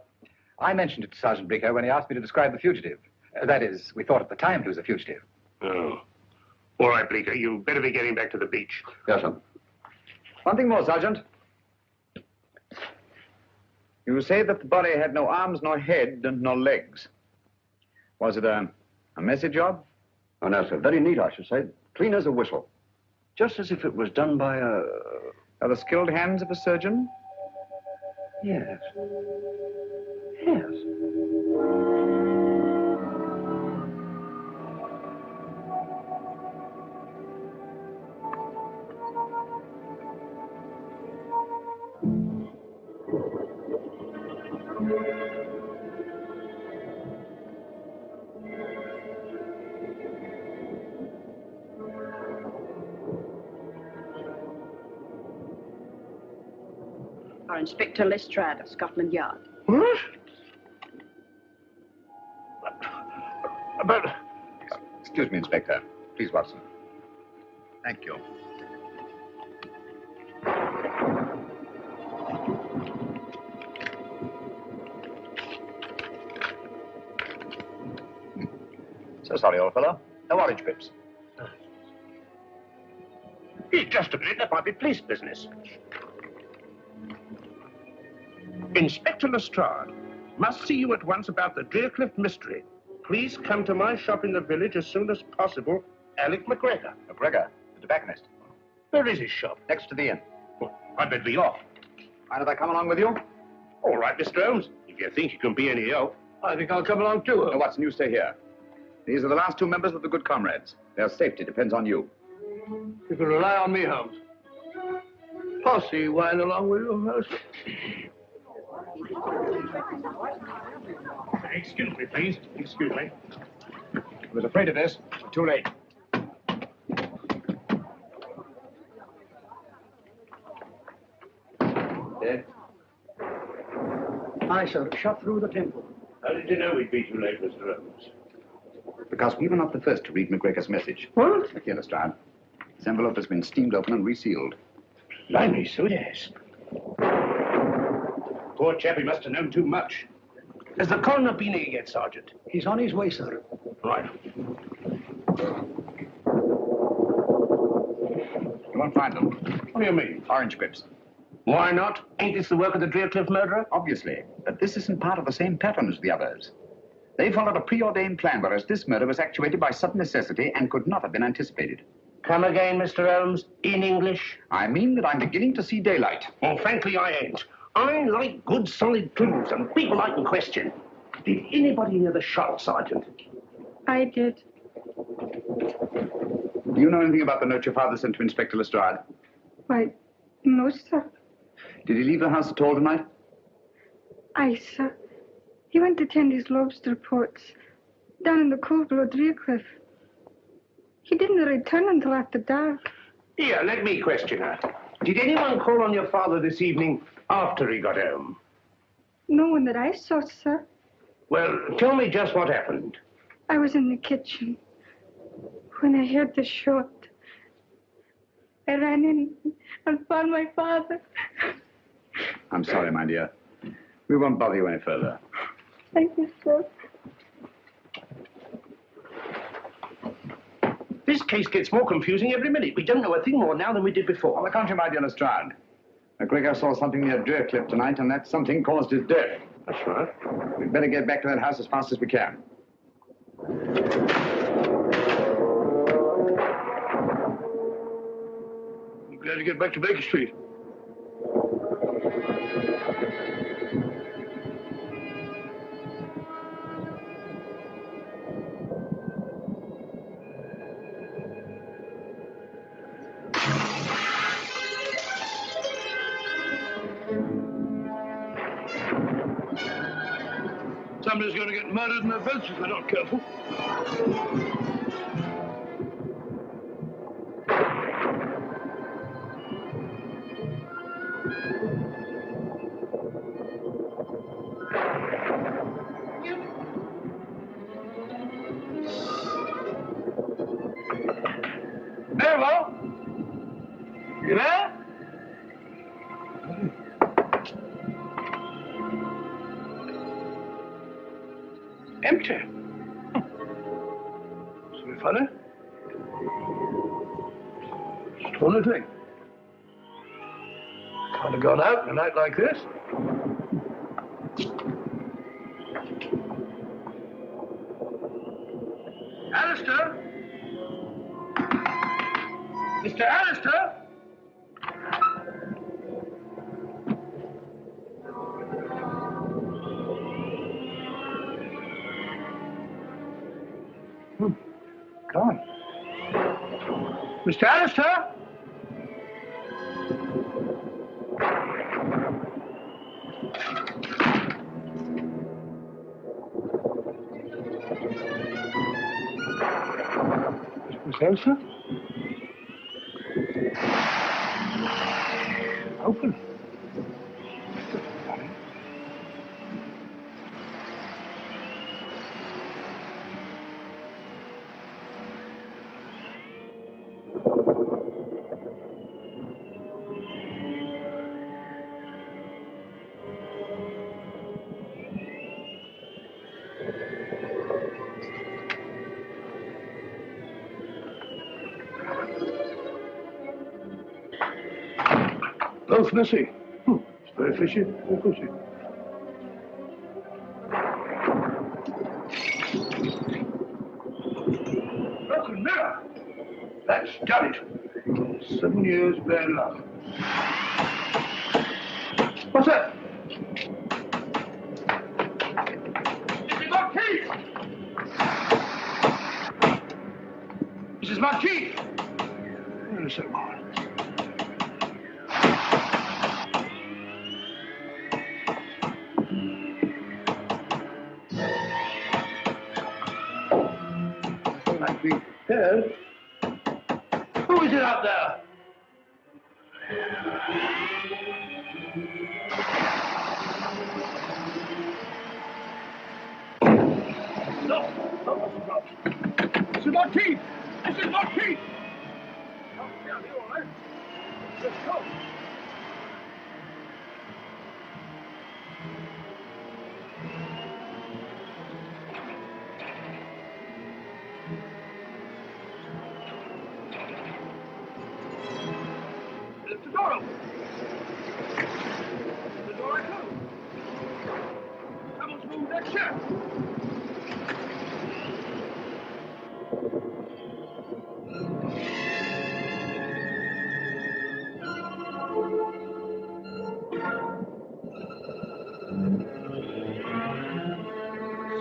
I mentioned it to Sergeant Bleecker when he asked me to describe the fugitive. That is, we thought at the time he was a fugitive. Oh. All right, Bleecker, you better be getting back to the beach. Yes, sir. One thing more, Sergeant. You say that the body had no arms, nor head, and no legs. Was it a messy job? Oh, no, sir. Very neat, I should say. Clean as a whistle. Just as if it was done by a... Are the skilled hands of a surgeon? Yes. Yes. Our Inspector Lestrade of Scotland Yard. What? But... Excuse me, Inspector. Please, Watson. Thank you. So sorry, old fellow. No orange pips. Just a minute, that might be police business. Inspector Lestrade, must see you at once about the Deercliff mystery. Please come to my shop in the village as soon as possible. Alec McGregor. McGregor, the tobacconist. Where is his shop? Next to the inn. Well, I'd better be off. Mind if I come along with you? All right, Mr. Holmes. If you think you can be any help. I think I'll come along too. No, Watson, you stay here. These are the last two members of the Good Comrades. Their safety depends on you. You can rely on me, Holmes. Posse wine along with you, Holmes. Excuse me, please. Excuse me. I was afraid of this. Too late. Dead? Aye, sir. Shot through the temple. How did you know we'd be too late, Mr. Holmes? Because we were not the first to read McGregor's message. What? Here, Lestrade. This envelope has been steamed open and resealed. Blimey, so yes. Poor chap, he must have known too much. Has the coroner been here yet, Sergeant? He's on his way, sir. Right. You won't find them. What do you mean? Orange pips. Why not? Ain't this the work of the Deercliff murderer? Obviously. But this isn't part of the same pattern as the others. They followed a preordained plan, whereas this murder was actuated by sudden necessity and could not have been anticipated. Come again, Mr. Holmes, in English? I mean that I'm beginning to see daylight. Well, frankly, I ain't. I like good, solid clues and people I can question. Did anybody hear the shot, Sergeant? I did. Do you know anything about the note your father sent to Inspector Lestrade? Why, no, sir. Did he leave the house at all tonight? Aye, sir. He went to tend his lobster reports down in the cove below Deercliff. He didn't return until after dark. Here, let me question her. Did anyone call on your father this evening after he got home? No one that I saw, sir. Well, tell me just what happened. I was in the kitchen when I heard the shot. I ran in and found my father. I'm sorry, my dear. We won't bother you any further. Thank you, sir. This case gets more confusing every minute. We don't know a thing more now than we did before. On the contrary, my dear Lestrade. McGregor saw something near Deercliff tonight, and that something caused his death. That's right. We'd better get back to that house as fast as we can. We had to get back to Baker Street. Somebody's going to get murdered in their beds if they're not careful. Maribel? You there? Empty. Isn't it funny? Stolen thing. Can't have gone out in a night like this. Alistair? Mr. Alistair? Gone. Mr. Alistair? Mr. Alistair? Open. Both missing. It's very fishy, very fishy. Broken mirror. That's done it. 7 years bad luck. What's that? Mrs. Marquis! Mrs. Marquis! Wait a second. Yes. Who is it out there? No. Mrs. Marquis! Mrs. Marquis! Oh, yeah, you all right? Let's go. The door open. The door I closed. Someone's moved that chair.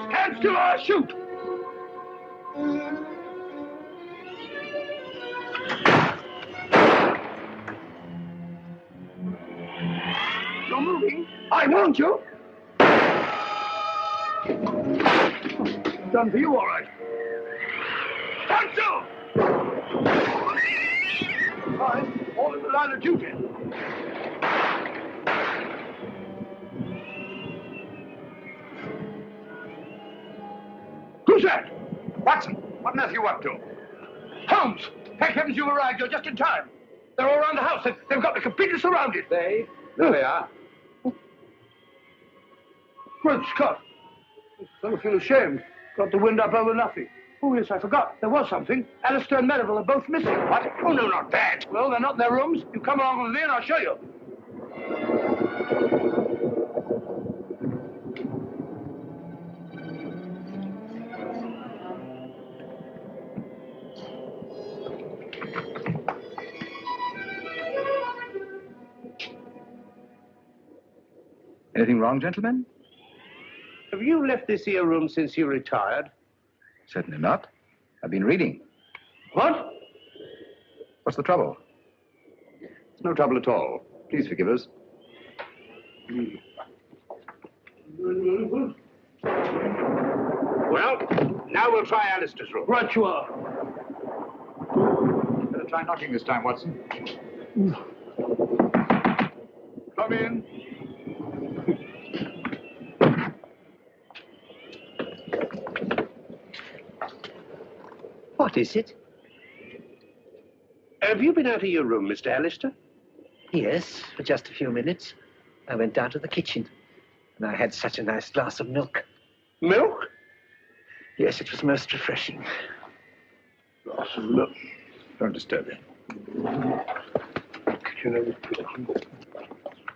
Stand still or I shoot! You're moving. I warned you. Done for you, all right. Stand still! Fine. All in the line of duty. Who's that? Watson, what on earth are you up to? Holmes! Thank heavens you arrived. You're just in time. They're all around the house. They've got me completely surrounded. They? There they are. Great Scott. This fellow feels ashamed. Got the wind up over nothing. Oh, yes, I forgot. There was something. Alistair and Merivale are both missing. What? Oh, no, not that. Well, they're not in their rooms. You come along with me and I'll show you. Anything wrong, gentlemen? Have you left this here room since you retired? Certainly not. I've been reading. What? What's the trouble? It's no trouble at all. Please forgive us. Well, now we'll try Alistair's room. Right you are. Better try knocking this time, Watson. Come in. What is it? Have you been out of your room, Mr. Alistair? Yes, for just a few minutes. I went down to the kitchen, and I had such a nice glass of milk. Milk? Yes, it was most refreshing. Glass of milk. Don't disturb him.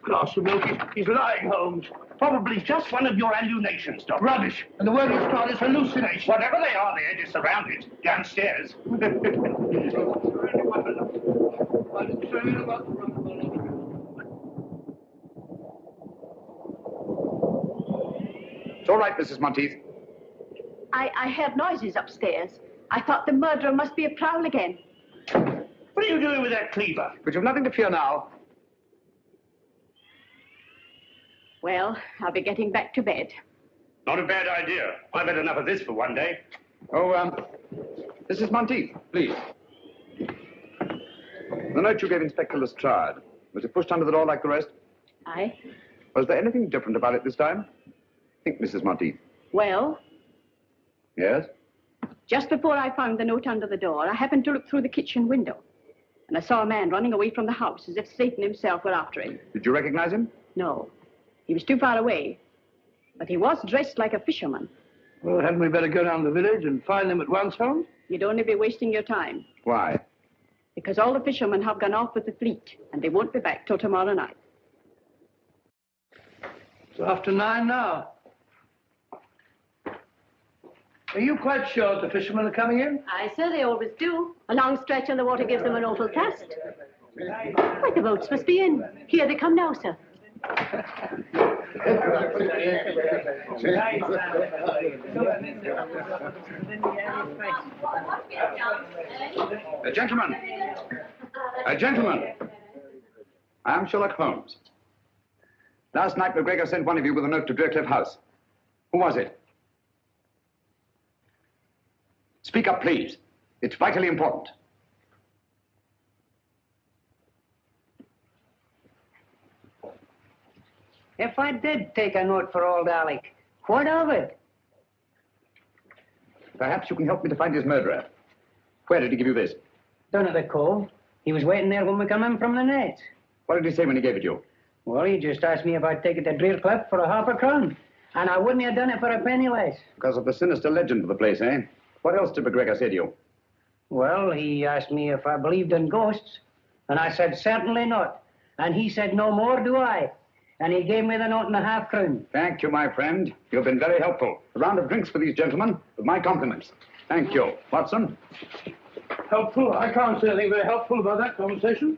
Glass of milk. He's lying, Holmes. Probably just one of your hallucinations, Doctor. Rubbish. And the word you start is hallucination. Whatever they are, they're just around it, downstairs. It's all right, Mrs. Monteith. I heard noises upstairs. I thought the murderer must be a prowl again. What are you doing with that cleaver? But you've nothing to fear now. Well, I'll be getting back to bed. Not a bad idea. I've had enough of this for one day. Oh, Mrs. Monteith, please. The note you gave Inspector Lestrade, was it pushed under the door like the rest? Aye. Was there anything different about it this time? Think, Mrs. Monteith. Well, Yes? just before I found the note under the door, I happened to look through the kitchen window. And I saw a man running away from the house as if Satan himself were after him. Did you recognize him? No. He was too far away. But he was dressed like a fisherman. Well, hadn't we better go down the village and find them at once, Holmes? You'd only be wasting your time. Why? Because all the fishermen have gone off with the fleet, and they won't be back till tomorrow night. It's after 9 now. Are you quite sure the fishermen are coming in? Aye, sir, they always do. A long stretch and the water gives them an awful cast. Why, the boats must be in. Here they come now, sir. Gentlemen. Gentlemen. I am Sherlock Holmes. Last night, McGregor sent one of you with a note to Draycliff House. Who was it? Speak up, please. It's vitally important. If I did take a note for old Alec, what of it? Perhaps you can help me to find his murderer. Where did he give you this? Down at the cove. He was waiting there when we come in from the net. What did he say when he gave it you? Well, he just asked me if I'd take it to Draycliff for £0.50. And I wouldn't have done it for a penny less. Because of the sinister legend of the place, eh? What else did McGregor say to you? Well, he asked me if I believed in ghosts. And I said, certainly not. And he said, no more do I. And he gave me the note and a £0.50. Thank you, my friend. You've been very helpful. A round of drinks for these gentlemen, with my compliments. Thank you. Watson? Helpful? I can't say anything very helpful about that conversation.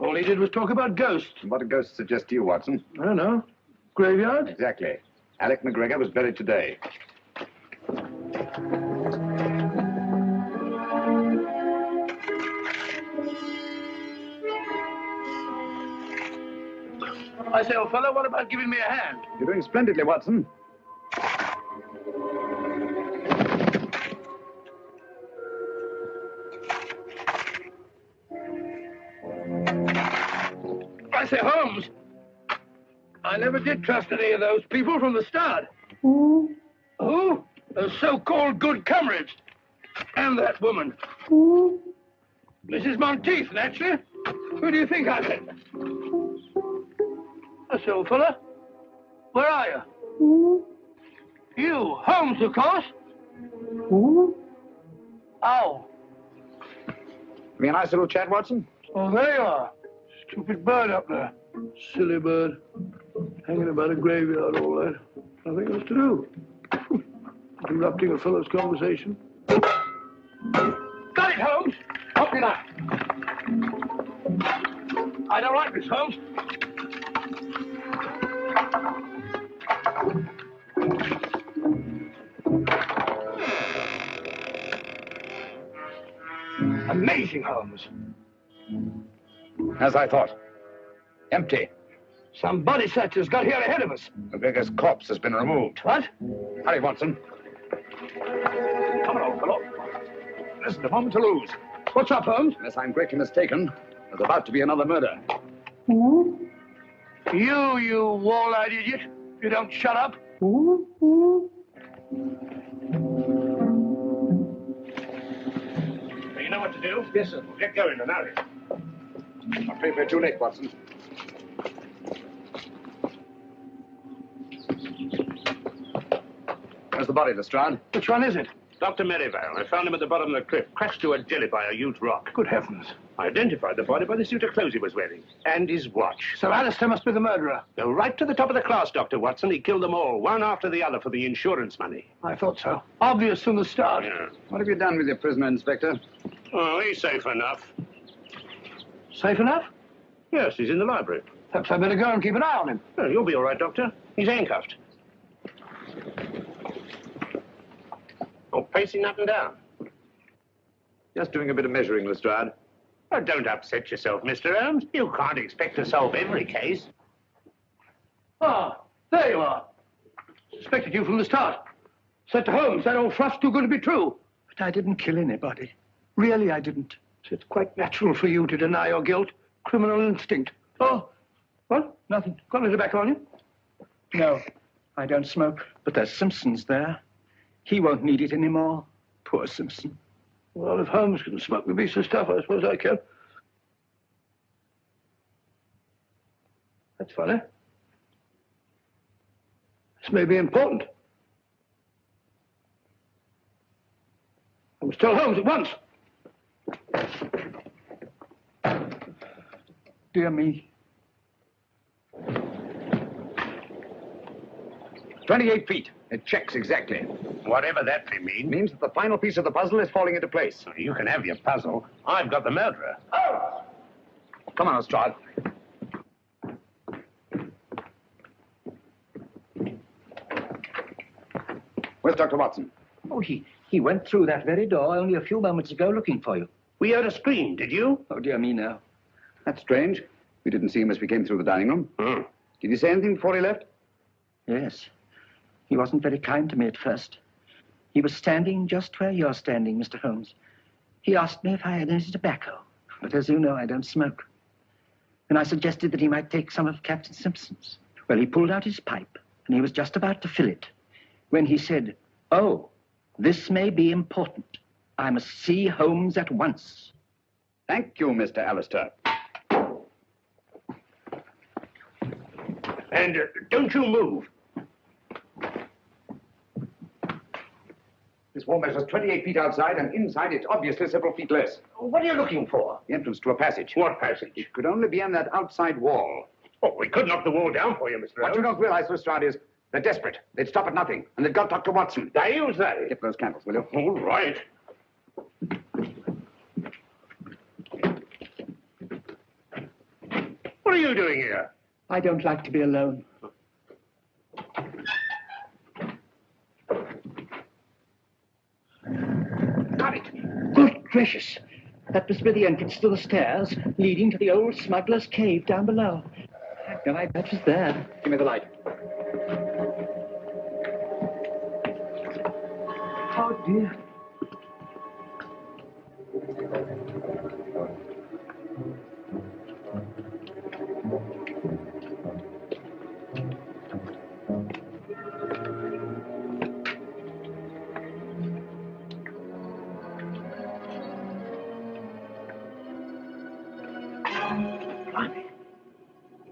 All he did was talk about ghosts. What did ghosts suggest to you, Watson? I don't know. Graveyard? Exactly. Alec McGregor was buried today. I say, old fellow, what about giving me a hand? You're doing splendidly, Watson. I say, Holmes, I never did trust any of those people from the start. Who? Who? Those so-called good comrades. And that woman. Who? Mrs. Monteith, naturally. Who do you think I meant? That's old fella. Where are you? Who? You, Holmes, of course. Who? Oh. Be a nice little chat, Watson? Oh, there you are. Stupid bird up there. Silly bird. Hanging about a graveyard all night. Nothing else to do. Interrupting a fellow's conversation. Got it, Holmes. Help me out. I don't like this, Holmes. Amazing, Holmes. As I thought. Empty. Some body snatchers got here ahead of us. The biggest corpse has been removed. What? Hurry, Watson. Come on, old fellow. There isn't a moment to lose. What's up, Holmes? Unless I'm greatly mistaken, there's about to be another murder. You wall-eyed idiot. You don't shut up. You know what to do? Yes, sir. We'll get going and hurry. I'm afraid we're too late, Watson. Where's the body, Lestrade? Which one is it? Dr. Merivale. I found him at the bottom of the cliff, crashed to a jelly by a huge rock. Good heavens. I identified the body by the suit of clothes he was wearing. And his watch. So Alistair must be the murderer. Go right to the top of the class, Dr. Watson. He killed them all, one after the other, for the insurance money. I thought so. Obvious from the start. Yeah. What have you done with your prisoner, Inspector? Oh, he's safe enough. Safe enough? Yes, he's in the library. Perhaps I'd better go and keep an eye on him. Oh, you'll be all right, Doctor. He's handcuffed. Oh, pacing up and down. Just doing a bit of measuring, Lestrade. Oh, don't upset yourself, Mr. Holmes. You can't expect to solve every case. Ah, there you are. Suspected you from the start. Said to Holmes, that old fluff's too good to be true. But I didn't kill anybody. Really, I didn't. It's quite natural for you to deny your guilt. Criminal instinct. Oh, what? Nothing. Got any tobacco on you? No, I don't smoke. But there's Simpson's there. He won't need it anymore. Poor Simpson. Well, if Holmes can smoke the beastly stuff, I suppose I can. That's funny. This may be important. I must tell Holmes at once. Dear me. 28 feet. It checks exactly. Whatever that may mean. Means that the final piece of the puzzle is falling into place. You can have your puzzle. I've got the murderer. Oh! Come on, Lestrade. Where's Dr. Watson? Oh, he went through that very door only a few moments ago looking for you. We heard a scream, did you? Oh, dear me, no. That's strange. We didn't see him as we came through the dining room. Did he say anything before he left? Yes. He wasn't very kind to me at first. He was standing just where you're standing, Mr. Holmes. He asked me if I had any tobacco, but as you know, I don't smoke. And I suggested that he might take some of Captain Simpson's. Well, he pulled out his pipe, and he was just about to fill it, when he said, "Oh, this may be important. I must see Holmes at once." Thank you, Mr. Alistair. And don't you move. This wall measures 28 feet outside, and inside it's obviously several feet less. What are you looking for? The entrance to a passage. What passage? It could only be on that outside wall. Oh, we could knock the wall down for you, Mr. What you don't realize, Lestrade, is they're desperate. They'd stop at nothing, and they've got Dr. Watson. They'll say. Get those candles, will you? All right. What are you doing here? I don't like to be alone. Got it. Good gracious. That must be the entrance to the stairs leading to the old smuggler's cave down below. No, I bet was there. Give me the light. Oh, dear.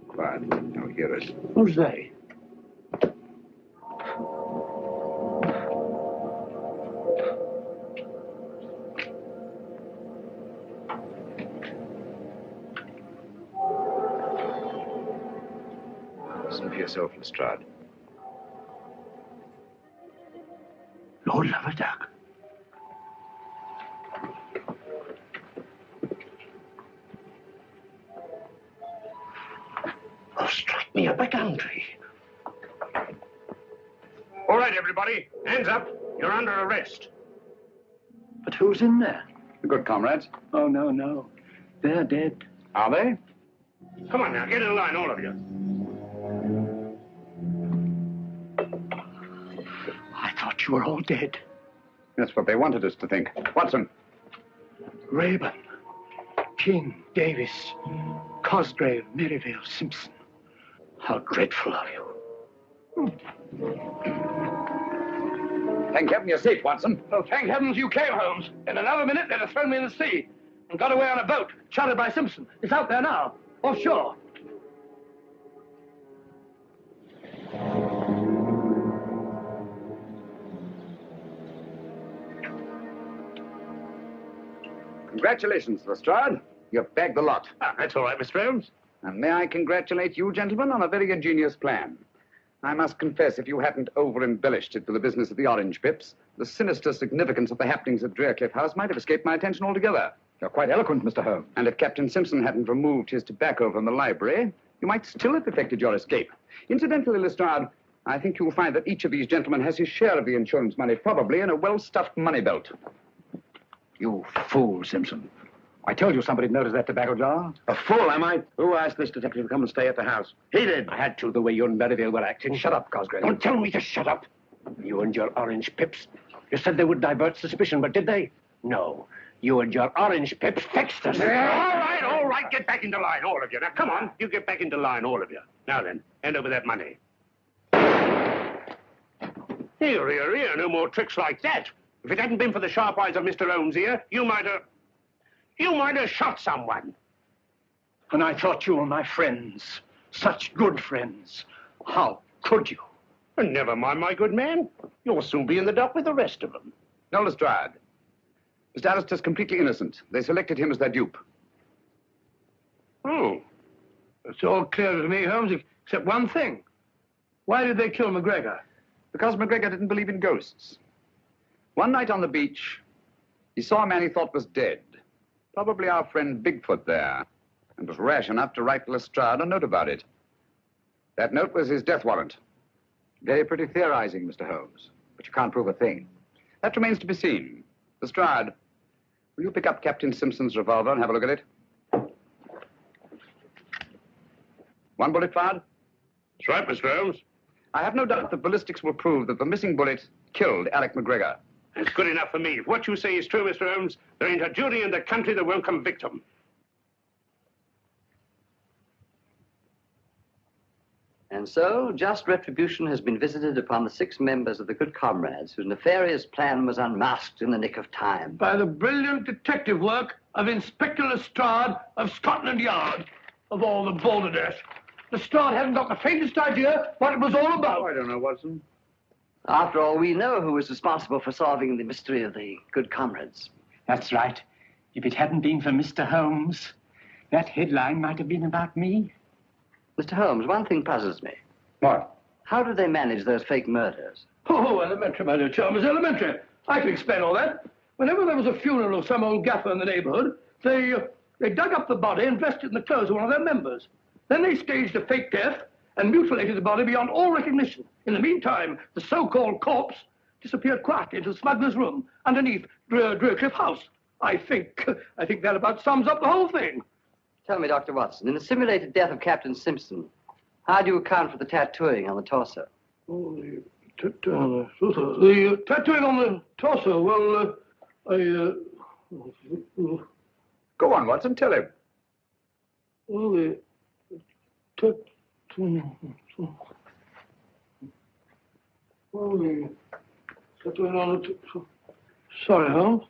Quiet. Don't hear us. Who's they? Listen for yourself, Lestrade. Lord love a duck. Oh, strike me up a country. All right, everybody. Hands up. You're under arrest. But who's in there? The good comrades. Oh, no, no. They're dead. Are they? Come on now, get in line, all of you. I thought you were all dead. That's what they wanted us to think. Watson. Raeburn, King, Davis, Cosgrave, Merivale, Simpson. How dreadful of you. Thank heaven you're safe, Watson. Oh, thank heavens you came, Holmes. In another minute, they'd have thrown me in the sea and got away on a boat, chartered by Simpson. It's out there now, offshore. Congratulations, Lestrade. You've bagged the lot. Ah, that's all right, Mr. Holmes. And may I congratulate you, gentlemen, on a very ingenious plan. I must confess, if you hadn't over-embellished it for the business of the orange pips, the sinister significance of the happenings at Drearcliff House might have escaped my attention altogether. You're quite eloquent, Mr. Holmes. And if Captain Simpson hadn't removed his tobacco from the library, you might still have effected your escape. Incidentally, Lestrade, I think you'll find that each of these gentlemen has his share of the insurance money, probably in a well-stuffed money belt. You fool, Simpson. I told you somebody'd noticed that tobacco jar. A fool, am I? Who asked this detective to come and stay at the house? He did. I had to, the way you and Merivale were acting. Shut up, Cosgrave. Don't tell me to shut up. You and your orange pips. You said they would divert suspicion, but did they? No. You and your orange pips fixed us. All right, get back into line, all of you. Now, come on, you get back into line, all of you. Now then, hand over that money. Here, no more tricks like that. If it hadn't been for the sharp eyes of Mr. Holmes here, you might have shot someone. And I thought you were my friends. Such good friends. How could you? And never mind, my good man. You'll soon be in the dock with the rest of them. No, Lestrade. Mr. Alister's completely innocent. They selected him as their dupe. Oh. It's all clear to me, Holmes, except one thing. Why did they kill McGregor? Because McGregor didn't believe in ghosts. One night on the beach, he saw a man he thought was dead. Probably our friend Bigfoot there, and was rash enough to write Lestrade a note about it. That note was his death warrant. Very pretty theorizing, Mr. Holmes. But you can't prove a thing. That remains to be seen. Lestrade, will you pick up Captain Simpson's revolver and have a look at it? One bullet fired? That's right, Mr. Holmes. I have no doubt that ballistics will prove that the missing bullet killed Alec McGregor. It's good enough for me. If what you say is true, Mr. Holmes, there ain't a jury in the country that won't convict him. And so, just retribution has been visited upon the 6 members of the Good Comrades whose nefarious plan was unmasked in the nick of time. By the brilliant detective work of Inspector Lestrade of Scotland Yard. Of all the balderdash. Lestrade hadn't got the faintest idea what it was all about. Oh, I don't know, Watson. After all, we know who was responsible for solving the mystery of the Good Comrades. That's right. If it hadn't been for Mr. Holmes, that headline might have been about me. Mr. Holmes, one thing puzzles me. What? How do they manage those fake murders? Oh, elementary, my dear Chalmers, elementary. I can explain all that. Whenever there was a funeral of some old gaffer in the neighborhood, they dug up the body and dressed it in the clothes of one of their members. Then they staged a fake death and mutilated the body beyond all recognition. In the meantime, the so-called corpse disappeared quietly into the smuggler's room underneath Drearcliff House. I think that about sums up the whole thing. Tell me, Dr. Watson, in the simulated death of Captain Simpson, how do you account for the tattooing on the torso? Oh, the tattooing on the torso, well, Go on, Watson, tell him. Well, the tattooing on the... Sorry, Holmes.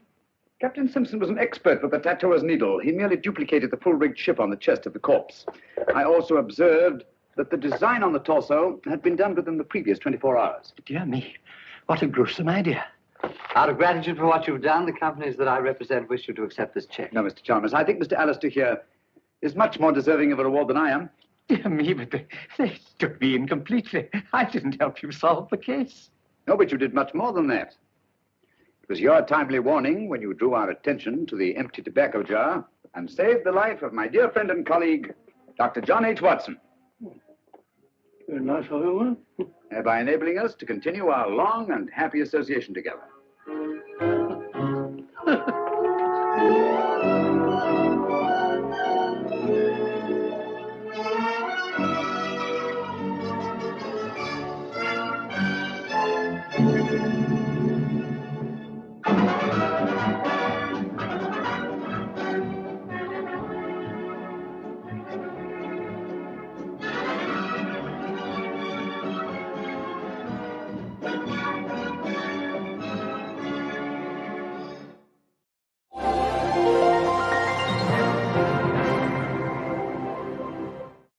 Captain Simpson was an expert with the tattooer's needle. He merely duplicated the full-rigged ship on the chest of the corpse. I also observed that the design on the torso had been done within the previous 24 hours. Dear me, what a gruesome idea. Out of gratitude for what you've done, the companies that I represent wish you to accept this check. No, Mr. Chalmers, I think Mr. Alister here is much more deserving of a reward than I am. Dear me, but they took me in completely. I didn't help you solve the case. No, but you did much more than that. It was your timely warning when you drew our attention to the empty tobacco jar and saved the life of my dear friend and colleague, Dr. John H. Watson. Very nice of you, Thereby enabling us to continue our long and happy association together.